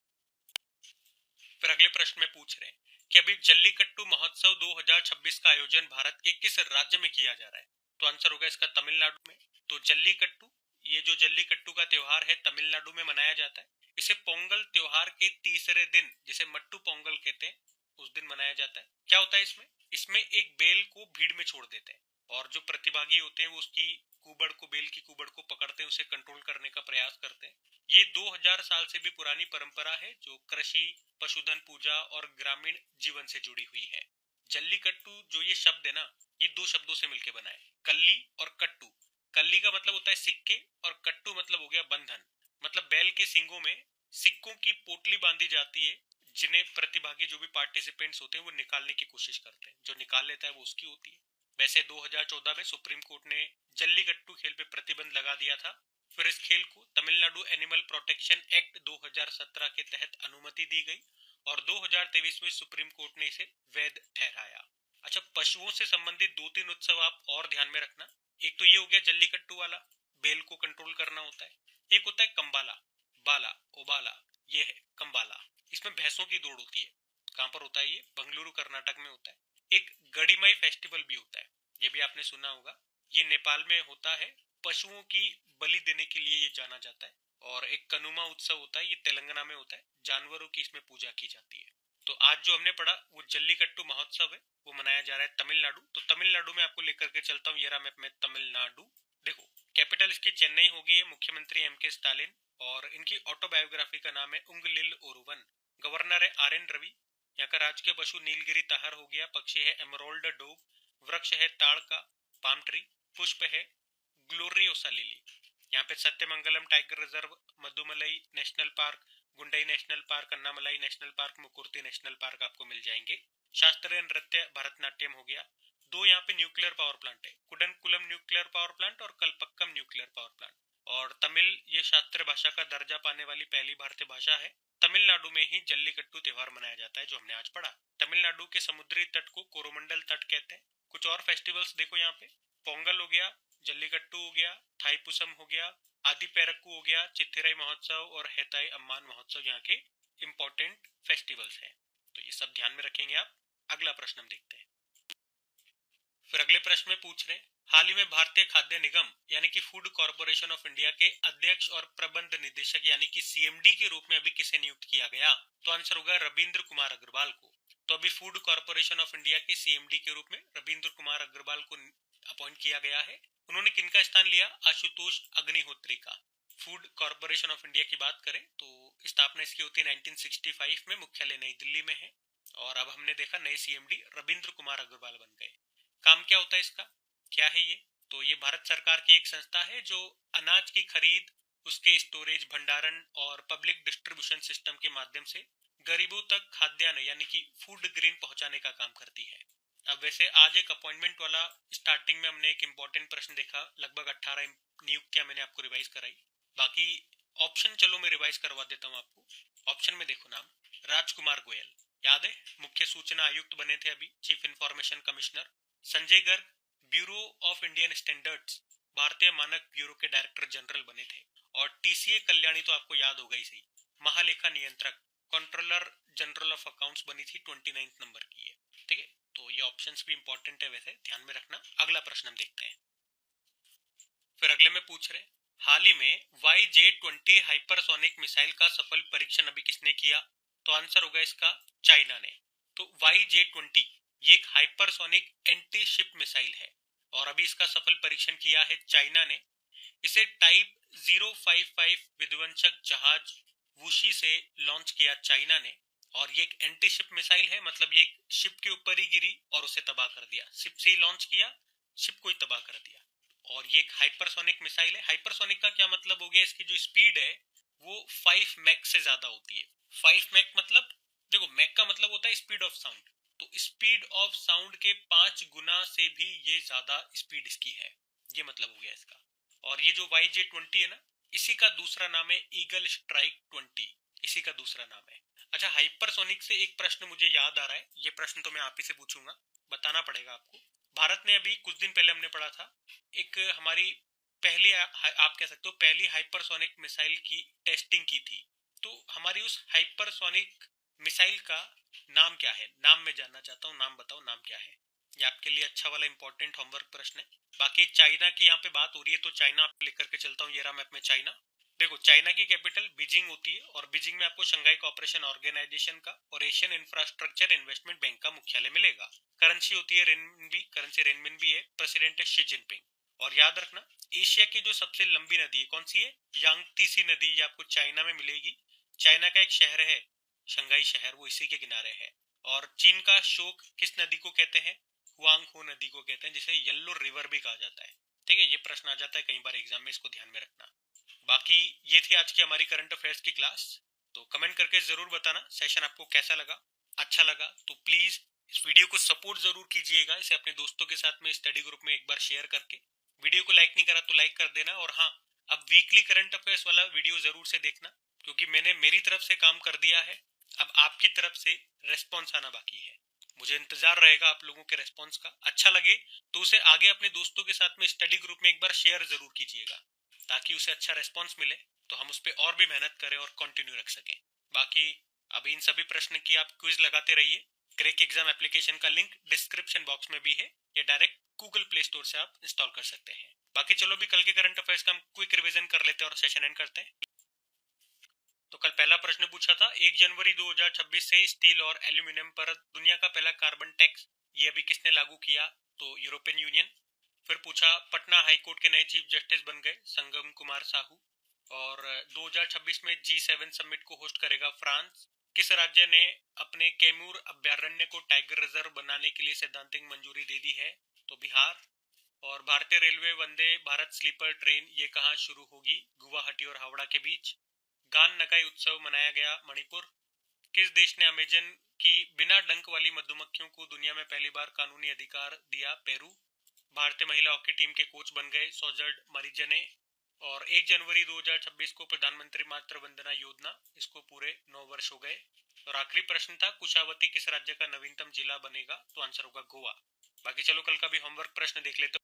फिर अगले प्रश्न में पूछ रहे हैं कि अभी जल्लीकट्टू महोत्सव 2026 का आयोजन भारत के किस राज्य में किया जा रहा है? तो आंसर होगा इसका तमिलनाडु में। तो जल्लीकट्टू, ये जो जल्लीकट्टू का त्योहार है तमिलनाडु में मनाया जाता है। इसे पोंगल त्योहार के तीसरे दिन, जिसे मट्टू पोंगल कहते हैं, उस दिन मनाया जाता है। क्या होता है इसमें? इसमें एक बेल को भीड़ में छोड़ देते हैं और जो प्रतिभागी होते हैं वो उसकी कुबड़ को, बेल की कुबड़ को पकड़ते हैं, उसे कंट्रोल करने का प्रयास करते हैं। ये 2000 साल से भी पुरानी परंपरा है जो कृषि, पशुधन पूजा और ग्रामीण जीवन से जुड़ी हुई है। जल्लीकट्टू जो ये शब्द है ना, ये 2 शब्दों से मिलकर बना है, कल्ली और कट्टू। कल्ली का मतलब होता है सिक्के और कट्टू मतलब हो गया बंधन। मतलब बैल के सींगों में सिक्कों की पोटली बांधी जाती है, जिन्हें प्रतिभागी जो भी पार्टिसिपेंट्स होते हैं वो निकालने की कोशिश करते हैं। जो निकाल लेता है वो उसकी होती है। वैसे 2014 में सुप्रीम कोर्ट ने जल्लीकट्टू खेल पे प्रतिबंध लगा दिया था। फिर इस खेल को तमिलनाडु एनिमल प्रोटेक्शन एक्ट 2017 के तहत अनुमति दी गई और 2023 में सुप्रीम कोर्ट ने इसे वैध ठहराया। अच्छा, पशुओं से संबंधित 2-3 उत्सव आप और ध्यान में रखना। एक तो ये हो गया जल्लीकट्टू वाला, बेल को कंट्रोल करना होता है। एक होता है कंबाला, बाला ओबाला, ये है कंबाला। इसमें भैंसों की दौड़ होती है। कहां पर होता है ये? बंगलुरु कर्नाटक में होता है। एक गड़ीमाई फेस्टिवल भी होता है, ये भी आपने सुना होगा। ये नेपाल में होता है, पशुओं की बलि देने के लिए ये जाना जाता है। और एक कनुमा उत्सव होता है, ये तेलंगाना में होता है, जानवरों की इसमें पूजा की जाती है। तो आज जो हमने पढ़ा वो जल्लीकट्टू महोत्सव है, वो मनाया जा रहा है तमिलनाडु। तो तमिलनाडु में आपको लेकर के चलता हूँ, ये रहा मैप में तमिलनाडु। देखो, कैपिटल इसकी चेन्नई होगी है, मुख्यमंत्री एम.के. स्टालिन, और इनकी ऑटोबायोग्राफी का नाम है उंगलिल ओरुवन। गवर्नर है आर.एन. रवि। यहाँ का राजकीय पशु नीलगिरी ताहर हो गया, पक्षी है एमरोल्ड डोव, वृक्ष है ताड़ का पाम ट्री, पुष्प है ग्लोरियोसा लिली। यहाँ पे Sathyamangalam tiger reserve, Mudumalai national park, Gundai national park, Anamalai national park, Mukurthi national park आपको मिल जाएंगे। शास्त्रीय नृत्य भरतनाट्यम हो गया। दो यहाँ पे न्यूक्लियर पावर प्लांट है, कुडनकुलम न्यूक्लियर पावर प्लांट और कलपक्कम न्यूक्लियर पावर प्लांट। और तमिल ये शास्त्रीय भाषा का दर्जा पाने वाली पहली भारतीय भाषा है। तमिलनाडु में ही जल्लीकट्टू त्योहार मनाया जाता है, जो हमने आज पढ़ा। तमिलनाडु के समुद्री तट को कोरोमंडल तट कहते हैं। कुछ और फेस्टिवल्स देखो यहाँ पे, पोंगल हो गया, जल्लीकट्टू हो गया, थाईपुसम हो गया, आदि पेरक्कू हो गया, चिथिराई महोत्सव और हेताई अम्मान महोत्सव यहाँ के इंपॉर्टेंट फेस्टिवल्स हैं। तो ये सब ध्यान में रखेंगे आप। अगला प्रश्न हम देखते हैं। फिर अगले प्रश्न में पूछ रहे हैं, हाल ही में भारतीय खाद्य निगम यानी कि फूड कॉर्पोरेशन ऑफ इंडिया के अध्यक्ष और प्रबंध निदेशक यानी कि सीएमडी के रूप में अभी किसे नियुक्त किया गया? तो आंसर होगा रविंद्र कुमार अग्रवाल को। तो अभी फूड कॉर्पोरेशन ऑफ इंडिया के सीएमडी के रूप में रविंद्र कुमार अग्रवाल को अपॉइंट किया गया है। उन्होंने किनका स्थान लिया? आशुतोष अग्निहोत्री का। फूड कॉर्पोरेशन ऑफ इंडिया की बात करें तो स्थापना इसकी होती है 1965 में, मुख्यालय नई दिल्ली में है। और अब हमने देखा नए सीएमडी रविंद्र कुमार अग्रवाल बन गए। काम क्या होता है इसका, क्या है ये? तो ये भारत सरकार की एक संस्था है जो अनाज की खरीद, उसके स्टोरेज, भंडारण और पब्लिक डिस्ट्रीब्यूशन सिस्टम के माध्यम से गरीबों तक खाद्यान्न यानी कि फूड ग्रेन पहुंचाने का काम करती है। अब वैसे आज एक अपॉइंटमेंट वाला स्टार्टिंग में हमने एक इंपॉर्टेंट प्रश्न देखा, लगभग 18 नियुक्तियां मैंने आपको रिवाइज कराई। बाकी ऑप्शन चलो मैं रिवाइज करवा देता हूँ आपको। ऑप्शन में देखो नाम, राजकुमार गोयल, याद है, मुख्य सूचना आयुक्त बने थे अभी, chief information commissioner. Sanjay Garg, bureau of Indian standards, भारतीय मानक ब्यूरो के डायरेक्टर जनरल बने थे। और टीसीए कल्याणी तो आपको याद होगा ही सही, महालेखा नियंत्रक, कंट्रोलर जनरल ऑफ अकाउंट्स बनी थी, 29 नंबर की है। ठीक है, तो ये ऑप्शंस भी इंपॉर्टेंट है, वैसे ध्यान में रखना। अगला प्रश्न हम देखते हैं। फिर अगले में पूछ रहे, हाल ही में YJ-20 हाइपरसोनिक मिसाइल का सफल परीक्षण अभी किसने किया? तो आंसर होगा इसका चाइना ने। तो YJ-20 ये एक हाइपरसोनिक एंटी शिप मिसाइल है और अभी इसका सफल परीक्षण किया है चाइना ने। इसे टाइप 055 विध्वंसक जहाज वुशी से लॉन्च किया चाइना ने। और ये एक एंटी शिप मिसाइल है, मतलब ये एक शिप के ऊपर ही गिरी और उसे तबाह कर दिया। शिप से ही लॉन्च किया, शिप को ही तबाह कर दिया। और ये एक हाइपरसोनिक मिसाइल है। हाइपरसोनिक का क्या मतलब हो गया? इसकी जो स्पीड है वो 5 मैक से ज्यादा होती है। 5 मैक मतलब, देखो मैक का मतलब होता है स्पीड ऑफ साउंड, तो स्पीड ऑफ साउंड के 5 गुना से भी ये ज्यादा स्पीड इसकी है, ये मतलब हो गया इसका। और ये जो YJ-20 है ना, इसी का दूसरा नाम है ईगल स्ट्राइक 20, इसी का दूसरा नाम है। अच्छा, हाइपरसोनिक से एक प्रश्न मुझे याद आ रहा है, ये प्रश्न तो मैं आप ही से पूछूंगा, बताना पड़ेगा आपको। भारत ने अभी कुछ दिन पहले हमने पढ़ा था, एक हमारी पहली, आप कह सकते हो पहली हाइपरसोनिक मिसाइल की टेस्टिंग की थी। तो हमारी उस हाइपरसोनिक मिसाइल का नाम क्या है? नाम मैं जानना चाहता हूँ, नाम बताओ, नाम क्या है? ये आपके लिए अच्छा वाला इंपॉर्टेंट होमवर्क प्रश्न है। बाकी चाइना की यहाँ पे बात हो रही है तो चाइना आपको लेकर के चलता हूँ, ये रहा मैप में चाइना। देखो, चाइना की कैपिटल बीजिंग होती है और बीजिंग में आपको शंघाई कोऑपरेशन ऑर्गेनाइजेशन का और एशियन इंफ्रास्ट्रक्चर इन्वेस्टमेंट बैंक का मुख्यालय मिलेगा। करेंसी होती है रेनमिनबी, करेंसी रेनमिनबी है। प्रेसिडेंट है शी जिनपिंग। और याद रखना, एशिया की जो सबसे लंबी नदी है कौन सी है? यांगतीसी नदी, ये आपको चाइना में मिलेगी। चाइना का एक शहर है शंघाई शहर, वो इसी के किनारे है। और चीन का शोक किस नदी को कहते हैं? हुआंगहो नदी को कहते हैं, जिसे येलो रिवर भी कहा जाता है। ठीक है, ये प्रश्न आ जाता है कई बार एग्जाम में, इसको ध्यान में रखना। बाकी ये थी आज की हमारी करंट अफेयर्स की क्लास। तो कमेंट करके जरूर बताना सेशन आपको कैसा लगा। अच्छा लगा तो प्लीज इस वीडियो को सपोर्ट जरूर कीजिएगा, इसे अपने दोस्तों के साथ में स्टडी ग्रुप में एक बार शेयर करके। वीडियो को लाइक नहीं करा तो लाइक कर देना, और हाँ, अब वीकली करंट अफेयर्स वाला वीडियो जरूर से देखना, क्योंकि मैंने मेरी तरफ से काम कर दिया है। अब आपकी तरफ से रेस्पॉन्स आना बाकी है। मुझे इंतजार रहेगा आप लोगों के रेस्पॉन्स का। अच्छा लगे तो उसे आगे अपने दोस्तों के साथ में स्टडी ग्रुप में एक बार शेयर जरूर कीजिएगा, ताकि उसे अच्छा रेस्पॉन्स मिले, तो हम उस पर और भी मेहनत करें और कंटिन्यू रख सकें। बाकी अभी इन सभी प्रश्न की आप क्विज लगाते रहिए। क्रैक एग्जाम एप्लीकेशन का लिंक डिस्क्रिप्शन बॉक्स में भी है, या डायरेक्ट गूगल प्ले स्टोर से आप इंस्टॉल कर सकते हैं। बाकी चलो भी कल के करंट अफेयर्स का हम क्विक रिवीजन कर लेते हैं और सेशन एंड करते हैं। तो कल पहला प्रश्न पूछा था 1 जनवरी 2026 से स्टील और एल्यूमिनियम पर दुनिया का पहला कार्बन टैक्स ये अभी किसने लागू किया? तो यूरोपियन यूनियन। फिर पूछा पटना हाईकोर्ट के नए चीफ जस्टिस बन गए संगम कुमार साहू। और 2026 में G7 समिट को होस्ट करेगा फ्रांस। किस राज्य ने अपने कैमूर अभ्यारण्य को टाइगर रिजर्व बनाने के लिए सैद्धांतिक मंजूरी दे दी है? तो बिहार। और भारतीय railway Vande Bharat sleeper train ये कहाँ शुरू होगी? गुवाहाटी और हावड़ा के बीच। गान नगाई उत्सव मनाया गया मणिपुर। किस देश ने अमेजन की बिना डंक वाली मधुमक्खियों को दुनिया में पहली बार कानूनी अधिकार दिया? पेरू। भारतीय महिला हॉकी टीम के कोच बन गए सोजर्ड मरीजने। और 1 जनवरी 2026 को प्रधानमंत्री मातृ वंदना योजना, इसको पूरे 9 वर्ष हो गए। और आखिरी प्रश्न था कुशावती किस राज्य का नवीनतम जिला बनेगा? तो आंसर होगा गोवा। बाकी चलो कल का भी होमवर्क प्रश्न देख लेते